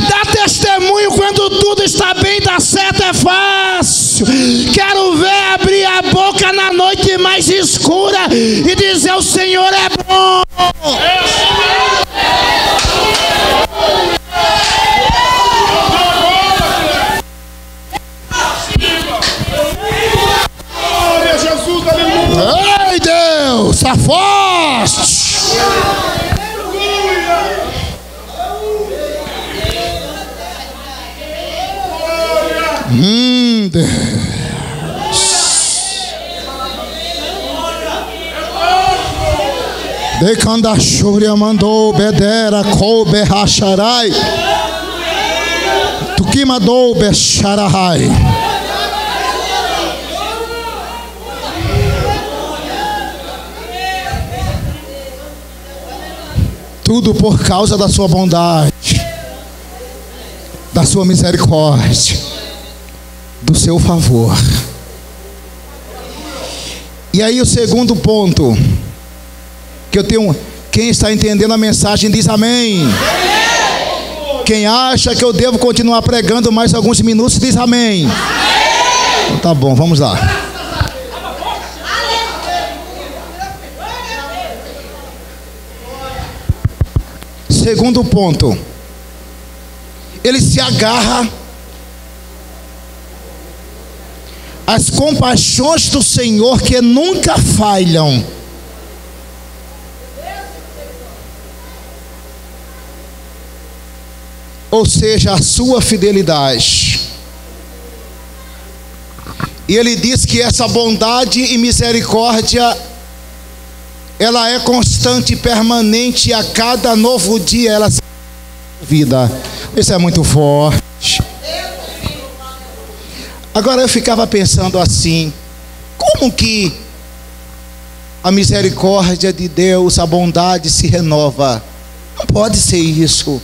Dar testemunho quando tudo está bem, dá certo é fácil. Quero ver abrir a boca na noite mais escura e dizer: o Senhor é bom. Ai, Deus, está forte. Deus. Decanda churia mandou bedera coube racharai. Tukima dou becharahai. Tudo por causa da sua bondade, da sua misericórdia, do seu favor. E aí o segundo ponto que eu tenho, quem está entendendo a mensagem diz amém. Quem acha que eu devo continuar pregando mais alguns minutos diz amém. Então, tá bom, vamos lá. Segundo ponto, ele se agarra às compaixões do Senhor que nunca falham. Ou seja, a sua fidelidade. E ele diz que essa bondade e misericórdia, ela é constante e permanente, a cada novo dia ela se vida. Isso é muito forte. Agora eu ficava pensando assim: como que a misericórdia de Deus, a bondade se renova? Não pode ser isso.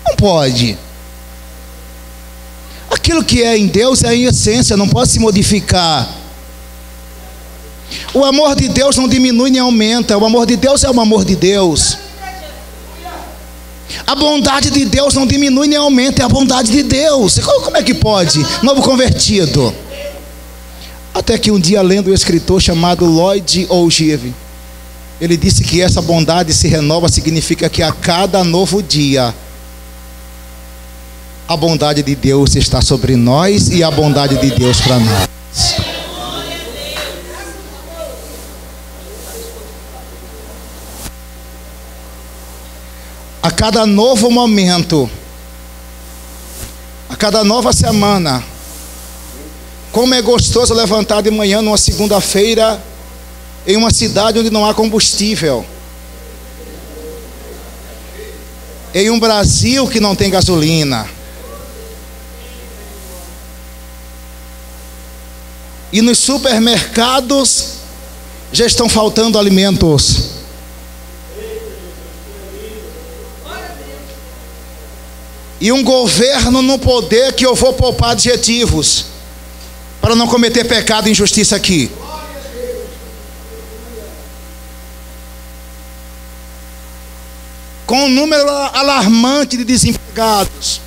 Não pode. Aquilo que é em Deus é em essência, não pode se modificar. O amor de Deus não diminui nem aumenta. O amor de Deus é o amor de Deus. A bondade de Deus não diminui nem aumenta. É a bondade de Deus. Como é que pode? Novo convertido. Até que um dia, lendo um escritor chamado Lloyd Ogive, ele disse que essa bondade se renova significa que a cada novo dia a bondade de Deus está sobre nós e a bondade de Deus para nós. A cada novo momento, a cada nova semana, como é gostoso levantar de manhã numa segunda-feira em uma cidade onde não há combustível, em um Brasil que não tem gasolina, e nos supermercados já estão faltando alimentos. e um governo no poder que eu vou poupar adjetivos para não cometer pecado e injustiça aqui. Com um número alarmante de desempregados,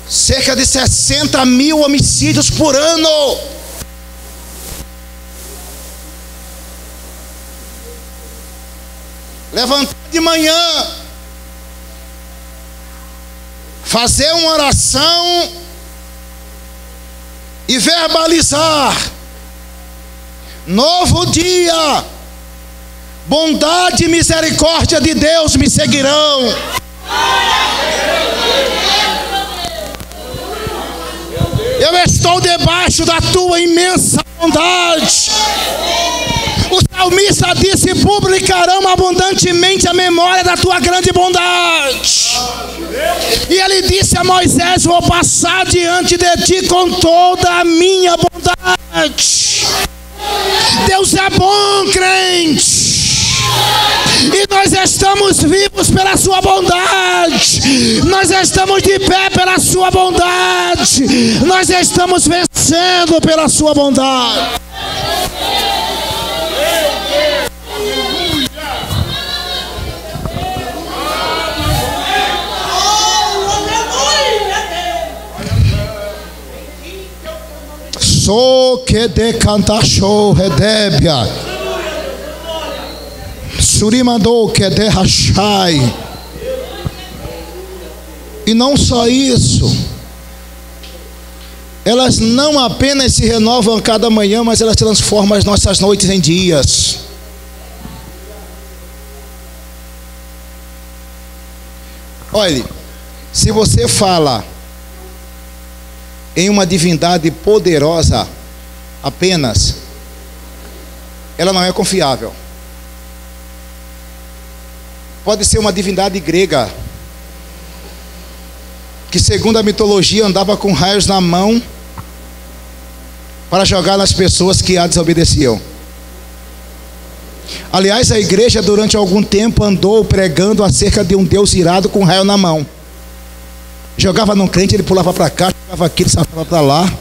cerca de 60 mil homicídios por ano. Levantar de manhã, fazer uma oração e verbalizar: novo dia, bondade e misericórdia de Deus me seguirão. Eu estou debaixo da tua imensa bondade. O salmista disse: publicarão abundantemente a memória da tua grande bondade. E ele disse a Moisés: vou passar diante de ti com toda a minha bondade. Deus é bom, crente. E nós estamos vivos pela sua bondade. Nós estamos de pé pela sua bondade. Nós estamos vencendo pela sua bondade. Sou que de cantar show redébia. Surimandou que de rachai. E não só isso, elas não apenas se renovam a cada manhã, mas elas transformam as nossas noites em dias. Olhe, se você fala em uma divindade poderosa apenas, ela não é confiável. Pode ser uma divindade grega, que segundo a mitologia andava com raios na mão para jogar nas pessoas que a desobedeciam. Aliás, a igreja durante algum tempo andou pregando acerca de um Deus irado com raio na mão. Jogava num crente, ele pulava para cá, jogava aqui, ele saltava para lá.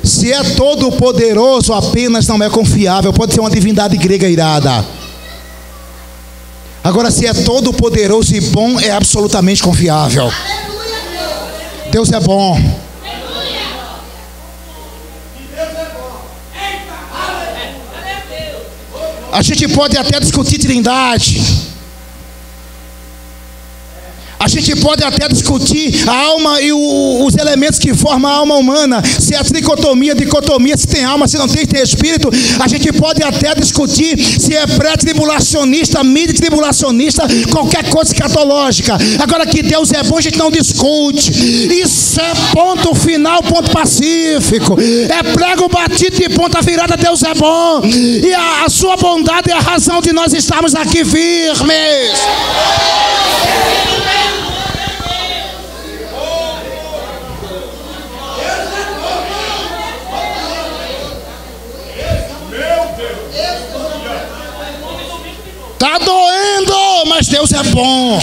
Se é todo poderoso, apenas não é confiável. Pode ser uma divindade grega irada. Agora, se é todo poderoso e bom, é absolutamente confiável. Deus é bom. A gente pode até discutir trindade. A gente pode até discutir a alma e os elementos que formam a alma humana. Se é tricotomia, dicotomia, se tem alma, se não tem, tem espírito. A gente pode até discutir se é pré-tribulacionista, mid-tribulacionista, qualquer coisa escatológica. Agora, que Deus é bom, a gente não discute. Isso é ponto final, ponto pacífico. É prego batido de ponta virada. Deus é bom. E a sua bondade é a razão de nós estarmos aqui firmes. Está doendo, mas Deus é bom.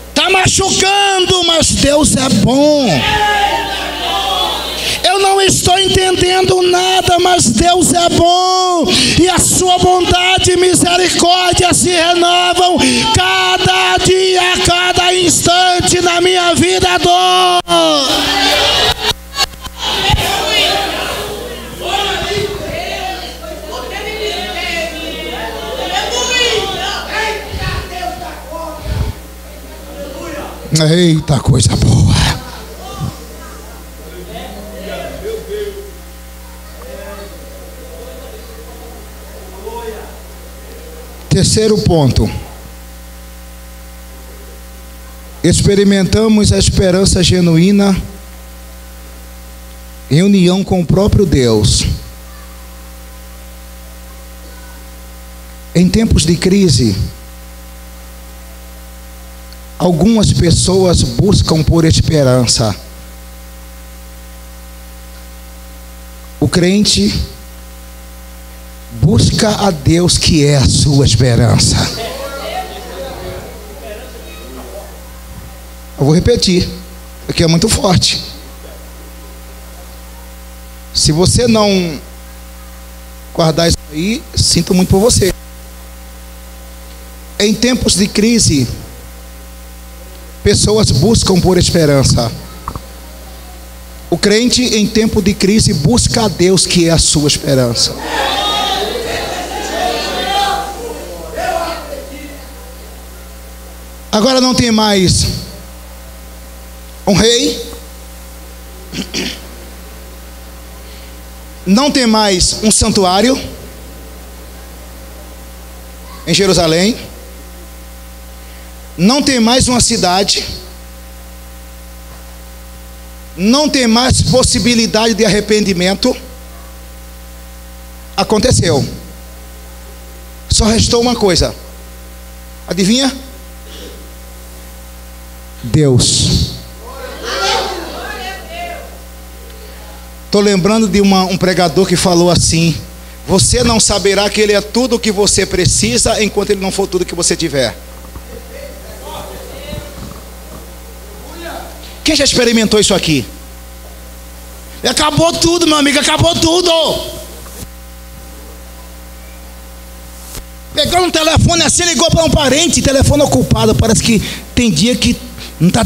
Está machucando, mas Deus é bom. Eu não estou entendendo nada, mas Deus é bom. E a sua bondade e misericórdia se renovam cada dia, cada instante na minha vida. Eita, coisa boa. Terceiro ponto. Experimentamos a esperança genuína em união com o próprio Deus. Em tempos de crise, algumas pessoas buscam por esperança. O crente Busca a Deus, que é a sua esperança. Eu vou repetir, porque é muito forte. Se você não guardar isso aí, sinto muito por você. Em tempos de crise, pessoas buscam por esperança. O crente em tempo de crise busca a Deus, que é a sua esperança. Agora não tem mais um rei, não tem mais um santuário em Jerusalém, não tem mais uma cidade, não tem mais possibilidade de arrependimento. Aconteceu. Só restou uma coisa. Adivinha? Deus. Estou lembrando de um pregador que falou assim: você não saberá que Ele é tudo o que você precisa enquanto Ele não for tudo que você tiver. Quem já experimentou isso aqui? Acabou tudo, meu amigo, acabou tudo. Pegou um telefone assim, ligou para um parente, telefone ocupado. Parece que tem dia que não está.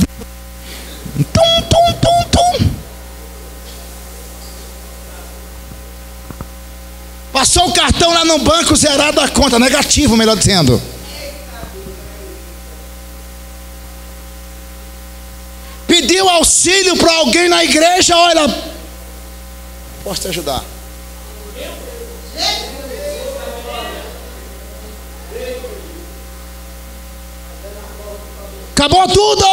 Passou o cartão lá no banco, zerado a conta, negativo, melhor dizendo. Pediu auxílio para alguém na igreja, olha, posso te ajudar? Acabou tudo.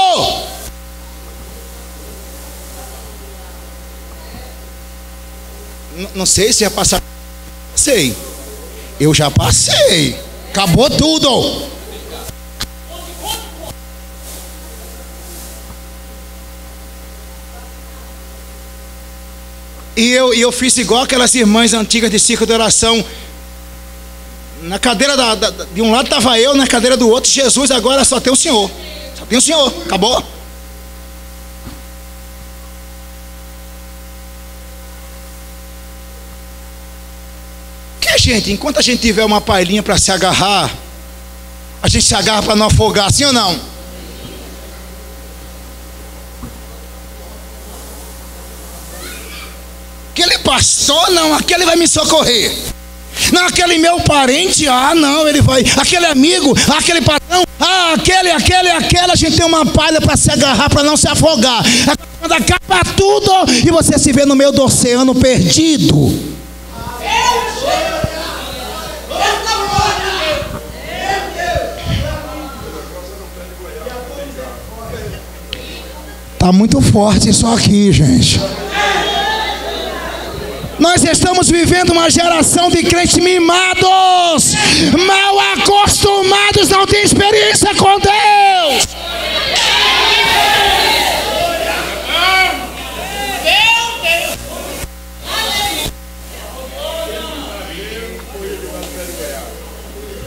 Não sei se já passaram. Sei. Eu já passei. Acabou tudo. E eu fiz igual aquelas irmãs antigas de círculo de oração. Na cadeira de um lado estava eu, na cadeira do outro Jesus. Agora só tem o Senhor. Só tem o Senhor. Acabou. Que, gente, enquanto a gente tiver uma palhinha para se agarrar, a gente se agarra para não afogar, sim ou não? Aquele pastor, não, aquele vai me socorrer. Não, aquele meu parente, não, ele vai. Aquele amigo, aquele patrão, aquele, a gente tem uma palha para se agarrar, para não se afogar. Quando acaba tudo e você se vê no meio do oceano perdido. Está muito forte isso aqui, gente. Nós estamos vivendo uma geração de crentes mimados, mal acostumados, não tem experiência com Deus.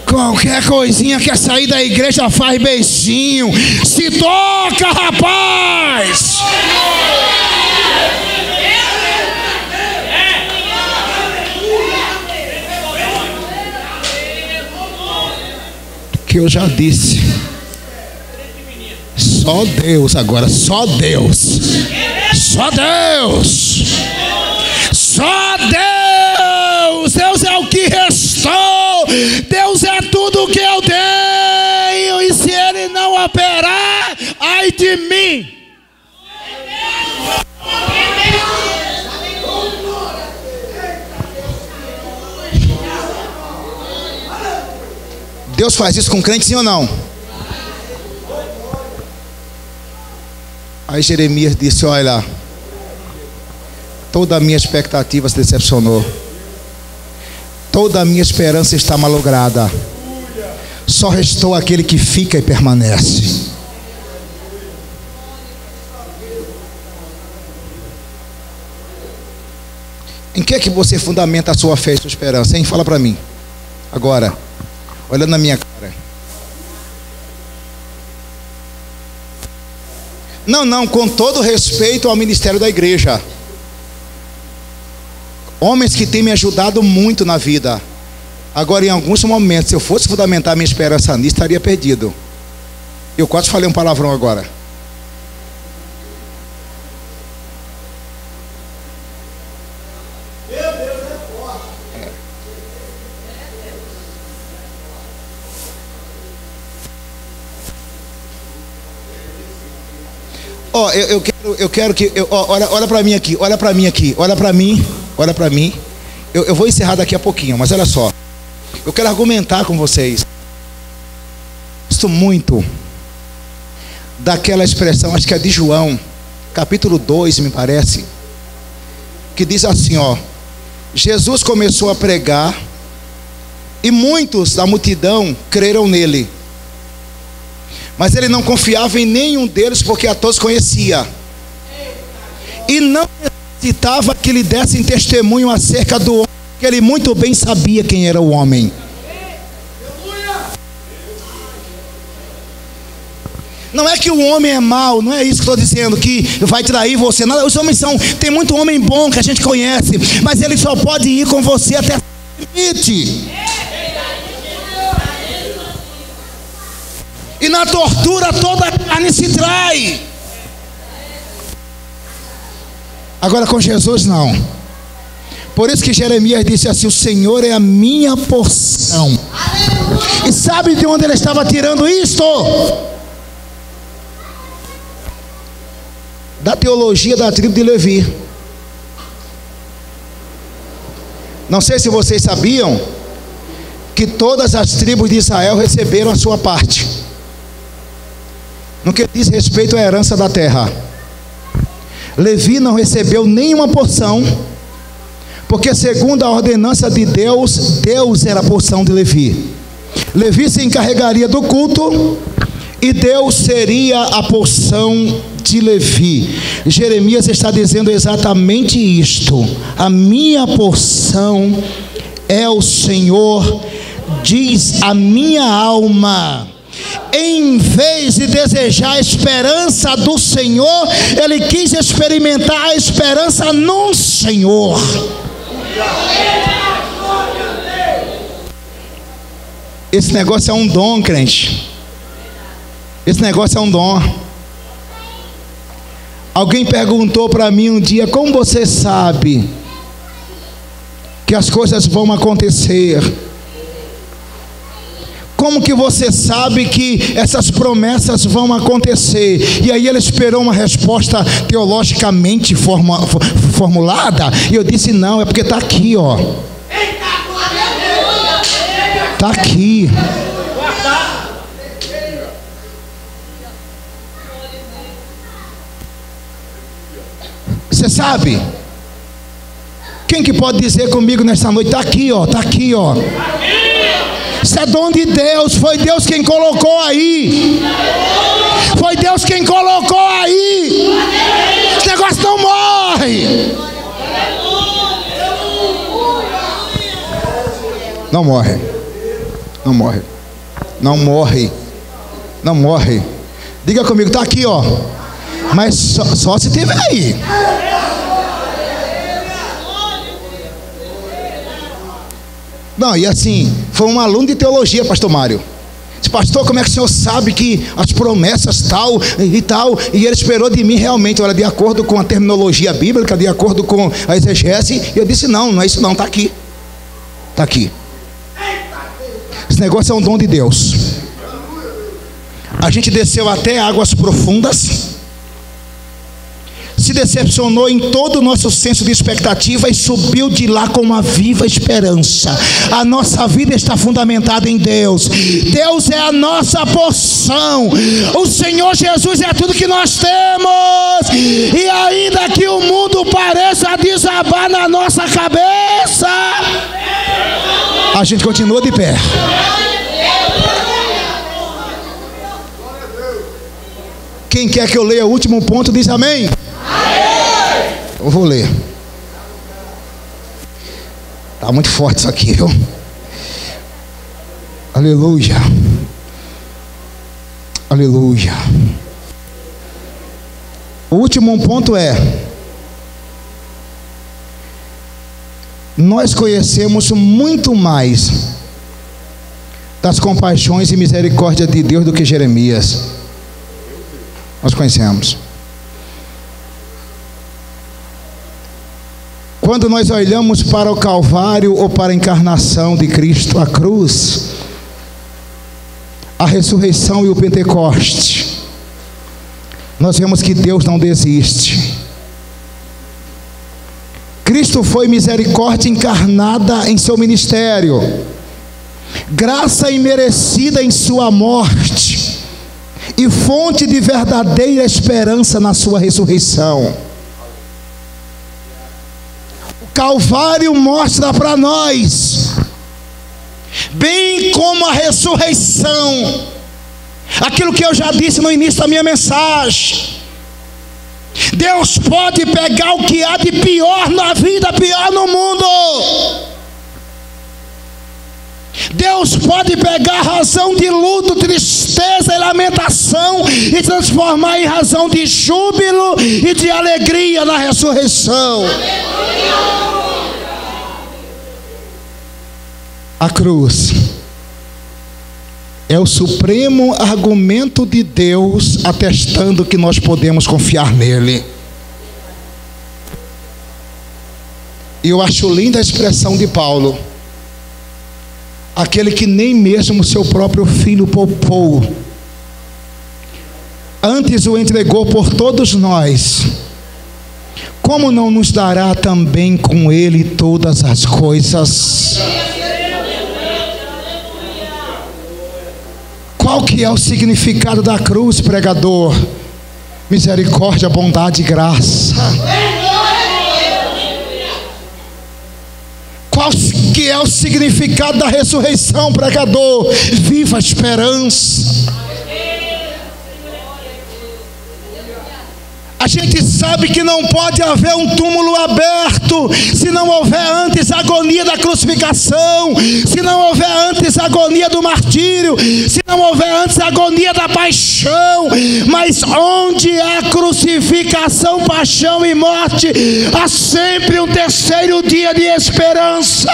Qualquer coisinha quer sair da igreja, faz beijinho. Se toca, rapaz. Que eu já disse, só Deus agora, só Deus, só Deus, só Deus. Deus é o que restou, Deus é tudo o que eu tenho, e se Ele não operar, ai de mim. Deus faz isso com crente, sim ou não? Aí Jeremias disse: olha, toda a minha expectativa se decepcionou, toda a minha esperança está malograda, só restou aquele que fica e permanece. Em que é que você fundamenta a sua fé e a sua esperança, hein? Fala para mim. Agora, olhando na minha cara. Não, com todo respeito ao ministério da igreja. Homens que têm me ajudado muito na vida. Agora, em alguns momentos, se eu fosse fundamentar minha esperança nisso, estaria perdido. Eu quase falei um palavrão agora. Meu Deus, é forte. Ó, eu quero que... olha para mim aqui, olha para mim. Eu vou encerrar daqui a pouquinho, mas olha só. Eu quero argumentar com vocês. Gosto muito daquela expressão, acho que é de João, capítulo 2, me parece, que diz assim, ó: Jesus começou a pregar e muitos da multidão creram nele, mas ele não confiava em nenhum deles, porque a todos conhecia e não necessitava que lhe dessem testemunho acerca do homem, porque ele muito bem sabia quem era o homem. Não é que o homem é mau, não é isso que estou dizendo, que vai trair você. Não, os homens tem muito homem bom que a gente conhece, mas ele só pode ir com você até o limite. E na tortura toda a carne se trai. Agora com Jesus não. Por isso que Jeremias disse assim: o Senhor é a minha porção. E sabe de onde ele estava tirando isto? Da teologia da tribo de Levi. Não sei se vocês sabiam que todas as tribos de Israel receberam a sua parte no que diz respeito à herança da terra. Levi não recebeu nenhuma porção, porque segundo a ordenança de Deus, Deus era a porção de Levi. Levi se encarregaria do culto e Deus seria a porção de Levi. Jeremias está dizendo exatamente isto: a minha porção é o Senhor, diz a minha alma. Em vez de desejar a esperança do Senhor, ele quis experimentar a esperança no Senhor. Esse negócio é um dom, crente. Esse negócio é um dom. Alguém perguntou para mim um dia: como você sabe que as coisas vão acontecer? Como que você sabe que essas promessas vão acontecer? E aí ele esperou uma resposta teologicamente formulada. E eu disse: não, é porque está aqui, ó. Está aqui. Você sabe? Quem que pode dizer comigo nessa noite? Está aqui, ó. Está aqui, ó. Isso é dom de Deus. Foi Deus quem colocou aí. Foi Deus quem colocou aí. Esse negócio não morre. Não morre. Não morre. Não morre. Não morre. Diga comigo, está aqui, ó. Mas só se tiver aí. Não, e assim, foi um aluno de teologia, pastor Mário. Disse: pastor, como é que o senhor sabe que as promessas tal e tal? E ele esperou de mim realmente, olha, de acordo com a terminologia bíblica, de acordo com a exegese. E eu disse: não é isso não, está aqui. Está aqui. Esse negócio é um dom de Deus. A gente desceu até águas profundas, se decepcionou em todo o nosso senso de expectativa e subiu de lá com uma viva esperança. A nossa vida está fundamentada em Deus. Deus é a nossa porção. O Senhor Jesus é tudo que nós temos. E ainda que o mundo pareça desabar na nossa cabeça, a gente continua de pé. Quem quer que eu leia o último ponto diz amém. Eu vou ler. Está muito forte isso aqui, viu? Aleluia. Aleluia. O último ponto é: nós conhecemos muito mais das compaixões e misericórdia de Deus do que Jeremias. Nós conhecemos. Quando nós olhamos para o Calvário ou para a encarnação de Cristo, a cruz, a ressurreição e o Pentecoste, nós vemos que Deus não desiste. Cristo foi misericórdia encarnada em seu ministério, graça imerecida em sua morte e fonte de verdadeira esperança na sua ressurreição. O Calvário mostra para nós, bem como a ressurreição, aquilo que eu já disse no início da minha mensagem: Deus pode pegar o que há de pior na vida, pior no mundo. Deus pode pegar razão de luto, tristeza e lamentação e transformar em razão de júbilo e de alegria na ressurreição. A cruz é o supremo argumento de Deus, atestando que nós podemos confiar nele. E eu acho linda a expressão de Paulo: aquele que nem mesmo seu próprio filho poupou, antes o entregou por todos nós, como não nos dará também com ele todas as coisas? Qual que é o significado da cruz, pregador? Misericórdia, bondade e graça. Qual que é o significado da ressurreição, pregador? Viva a esperança. A gente sabe que não pode haver um túmulo aberto se não houver antes a agonia da crucificação, se não houver antes a agonia do martírio, se não houver antes a agonia da paixão. Mas onde há crucificação, paixão e morte, há sempre um terceiro dia de esperança,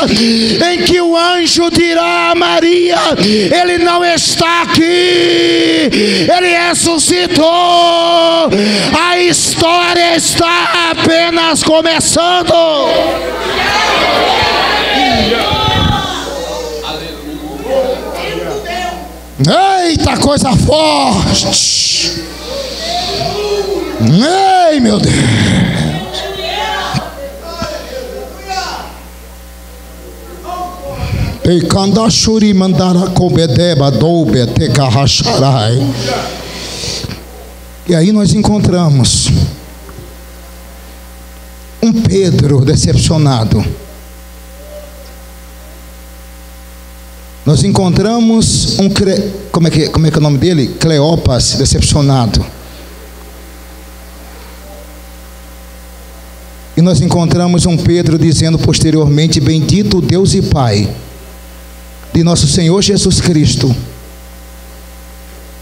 em que o anjo dirá a Maria: ele não está aqui, ele ressuscitou. A história está apenas começando. Eita, coisa forte. Ei, meu Deus. Peicandachuri mandara cobedeba doube tecarracharai. E aí nós encontramos um Pedro decepcionado. Nós encontramos como é que é o nome dele? Cleopas decepcionado. E nós encontramos um Pedro dizendo posteriormente: bendito Deus e Pai de nosso Senhor Jesus Cristo,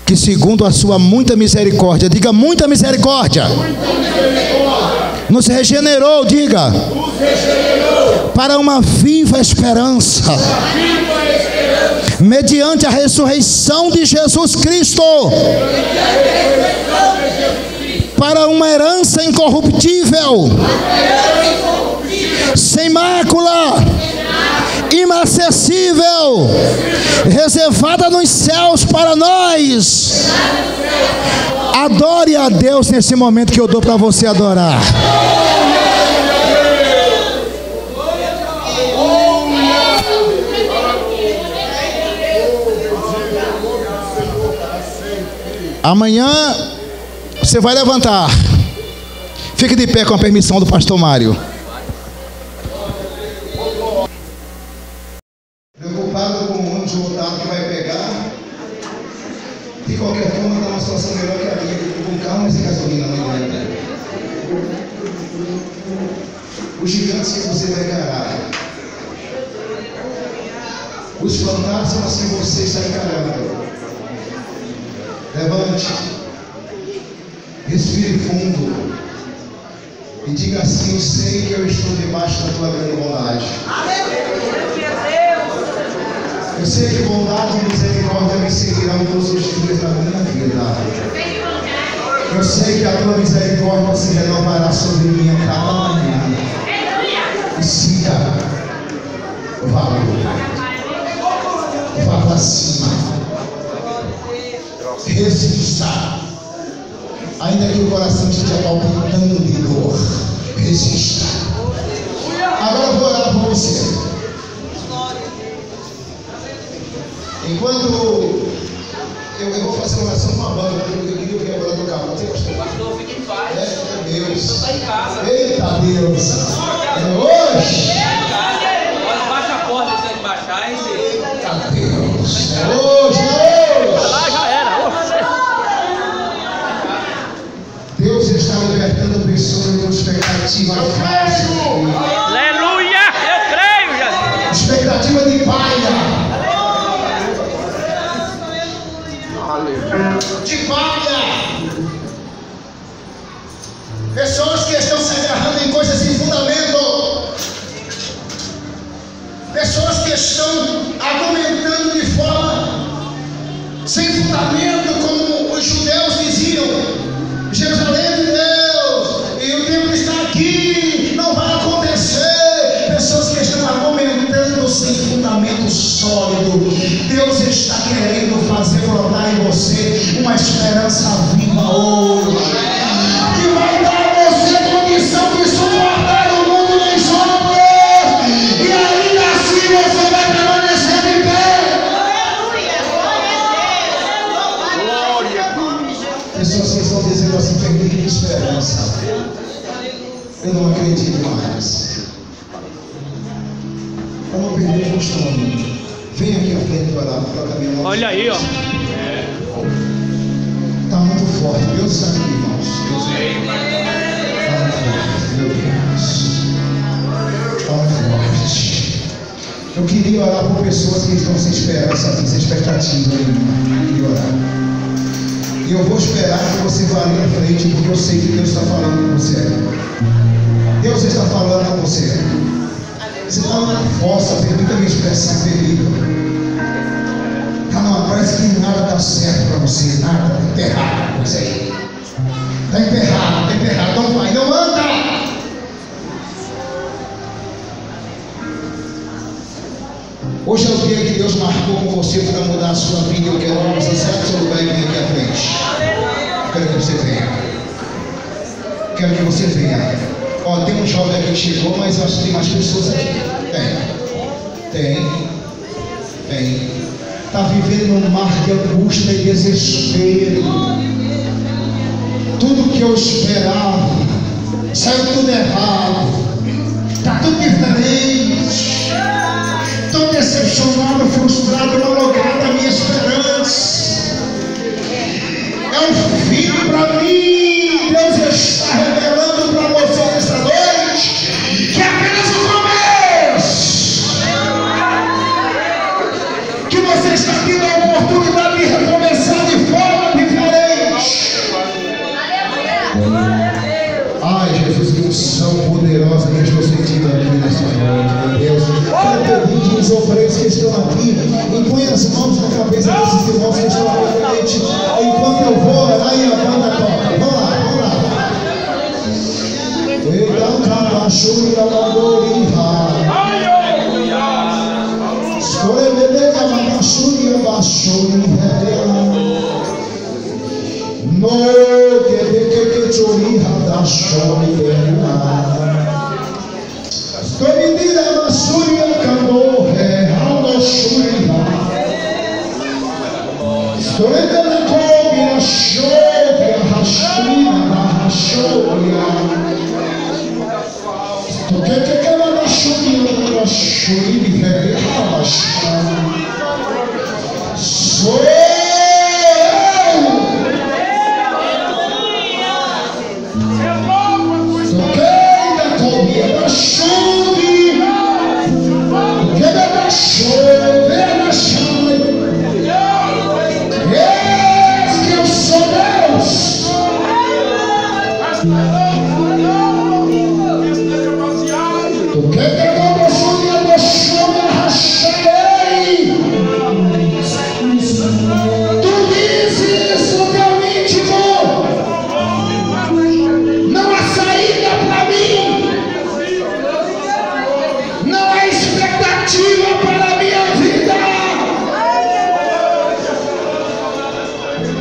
que segundo a sua muita misericórdia, diga muita misericórdia, nos regenerou, diga, para uma viva esperança, mediante a ressurreição de Jesus Cristo, para uma herança incorruptível, sem mácula, inacessível, reservada nos céus para nós. Adore a Deus nesse momento que eu dou para você adorar. Amanhã você vai levantar. Fique de pé com a permissão do pastor Mário. Preocupado com o ônibus lotado que vai pegar. De qualquer forma, está uma situação melhor que a minha. Com carro, mas sem gasolina, não adianta. Os gigantes que você vai encarar Os fantasmas que você está encarando. Levante, respire fundo e diga assim: eu sei que eu estou debaixo da tua grande bondade. Eu sei que bondade e misericórdia me seguirão todos os dias da minha vida. Eu sei que a tua misericórdia se renovará sobre mim a cada manhã. E siga, vá para cima, resista, ainda que o coração esteja palpitando de dor, resista. Agora eu vou orar por você. Enquanto eu vou fazer uma oração com a banda, eu queria ouvir agora tocar. Você, pastor? Pastor, fique em paz. É Deus. O senhor está em casa. Eita Deus. É hoje. Olha, baixa a porta se ele baixar e Eita Deus. É hoje. É hoje. lá já era. Deus está libertando pessoas de expectativa falsa. Aleluia! Eu creio, Jesus. Expectativa de palha. De palha. Pessoas que estão se agarrando em coisas sem fundamento. Pessoas que estão argumentando de forma sem fundamento, como os judeus diziam: Jerusalém é de Deus e o templo está aqui, não vai acontecer. Pessoas que estão argumentando sem fundamento sólido. Deus está querendo fazer brotar em você uma esperança viva hoje, que vai dar a você condição de suportar o mundo dos homens, e ainda assim você vai permanecer de pé. Pessoas que estão dizendo assim: perdi a esperança, eu não acredito mais. Eu não perdi o costume. Vem aqui à frente para lá, para a minha mão. Olha aí, ó. Está muito forte. Deus está aqui, irmãos. Está muito forte, meu Deus. Está muito forte. Eu queria orar por pessoas que estão sem esperança, sem expectativa nenhuma. Eu queria orar. E eu vou esperar que você vá ali à frente, porque eu sei que Deus está falando com você. Deus está falando com você. Você está numa fossa, permita a minha expressão, terrível. Parece que nada dá certo para você, nada, está emperrado, pois aí. Está emperrado, não vai, não anda. Hoje é o dia que Deus marcou com você para mudar a sua vida. Eu quero que você saia do seu lugar e venha aqui à frente. Eu quero que você venha. Quero que você venha. Ó, tem um jovem aqui que chegou, mas eu acho que tem mais pessoas aqui. Tem. Está vivendo um mar de angústia e desespero. Tudo que eu esperava saiu tudo errado. Está tudo diferente. Estou decepcionado, frustrado, não logrado a minha esperança. É um fim para mim. Deus está revelando para você nessa noite que é apenas o começo. Que você está tendo a oportunidade de recomeçar de forma diferente. Ai, Jesus, que unção poderosa que eu estou sentindo aqui nessa noite, meu Deus. Quero pedir os obreiros que estão aqui, impõe as mãos na cabeça desses irmãos que estão aqui à frente, enquanto eu vou, aí a banda toca. Vamos lá. Eita, cabaço e alagorinha. Escolhe cabaço e abaixo-lhe. No que chorriha da chorriha. Estou me dizendo a suria candor é algo chorriha. Estou me dando a cobre a chorriha, a chorriha, a chorriha. Estou que ela da chorriha, a chorriha, a chorriha. Sou chuva, que da chuva.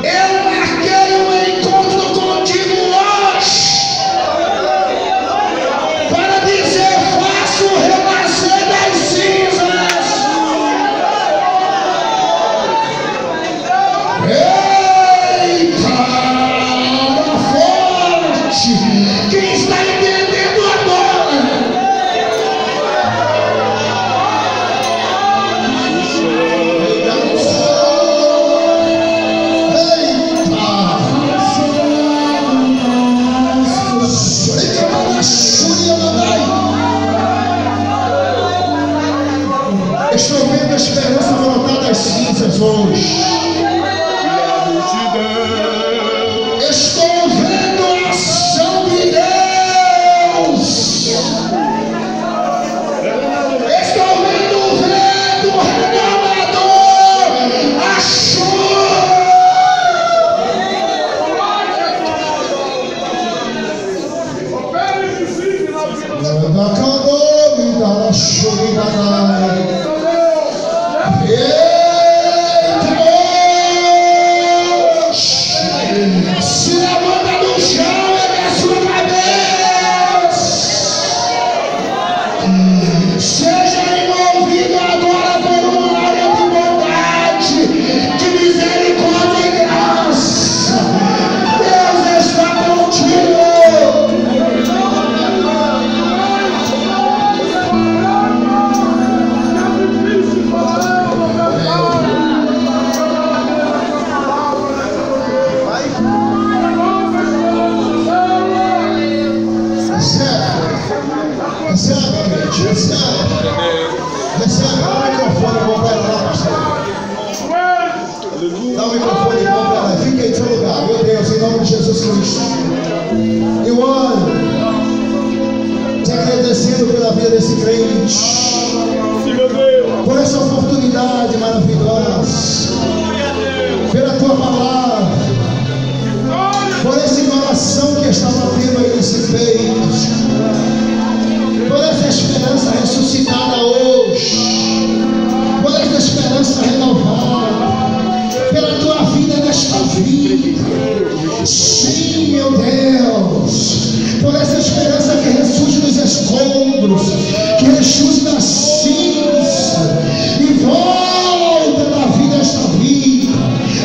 Eu marquei um encontro contigo hoje para dizer: faço renascer das cinzas. Eita, forte! Quem está entendendo agora? Estou vendo a esperança brotar das cinzas hoje. Estou vendo a ação de Deus. Estou vendo o vento renovador, a chuva. Da candor me dá a chuva. Se levanta do chão, ergue a sua cabeça. Seja envolvido agora por uma área de bondade, de misericórdia e graça. Deus está contigo. Recebe o microfone bom para ela. Dá o microfone bom para ela. Fica aí no seu lugar. Meu Deus, em nome de Jesus Cristo. Eu oro te agradecendo pela vida desse crente, por essa oportunidade maravilhosa, pela tua palavra, por esse coração que está batendo aí nesse peito, por essa esperança ressuscitada hoje, por essa esperança renovada, pela tua vida nesta vida. Sim, meu Deus, por essa esperança que ressurge dos escombros, que ressurge da cinza e volta da vida a esta vida,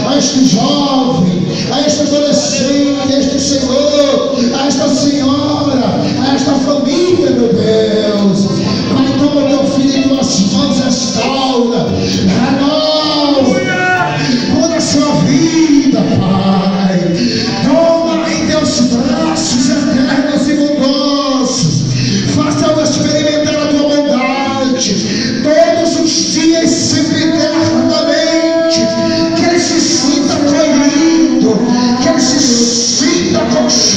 a este jovem, a este adolescente, a este senhor, a esta senhora, a esta família, meu Deus. Pai, toma teu filho em tuas mãos, restaura, renova toda a sua vida, Pai. Toma em teus braços eternos e bondosos. Faça-o experimentar a tua bondade todos os dias, sempre eternamente. Que ele se sinta acolhido, que ele se sinta aconchegado.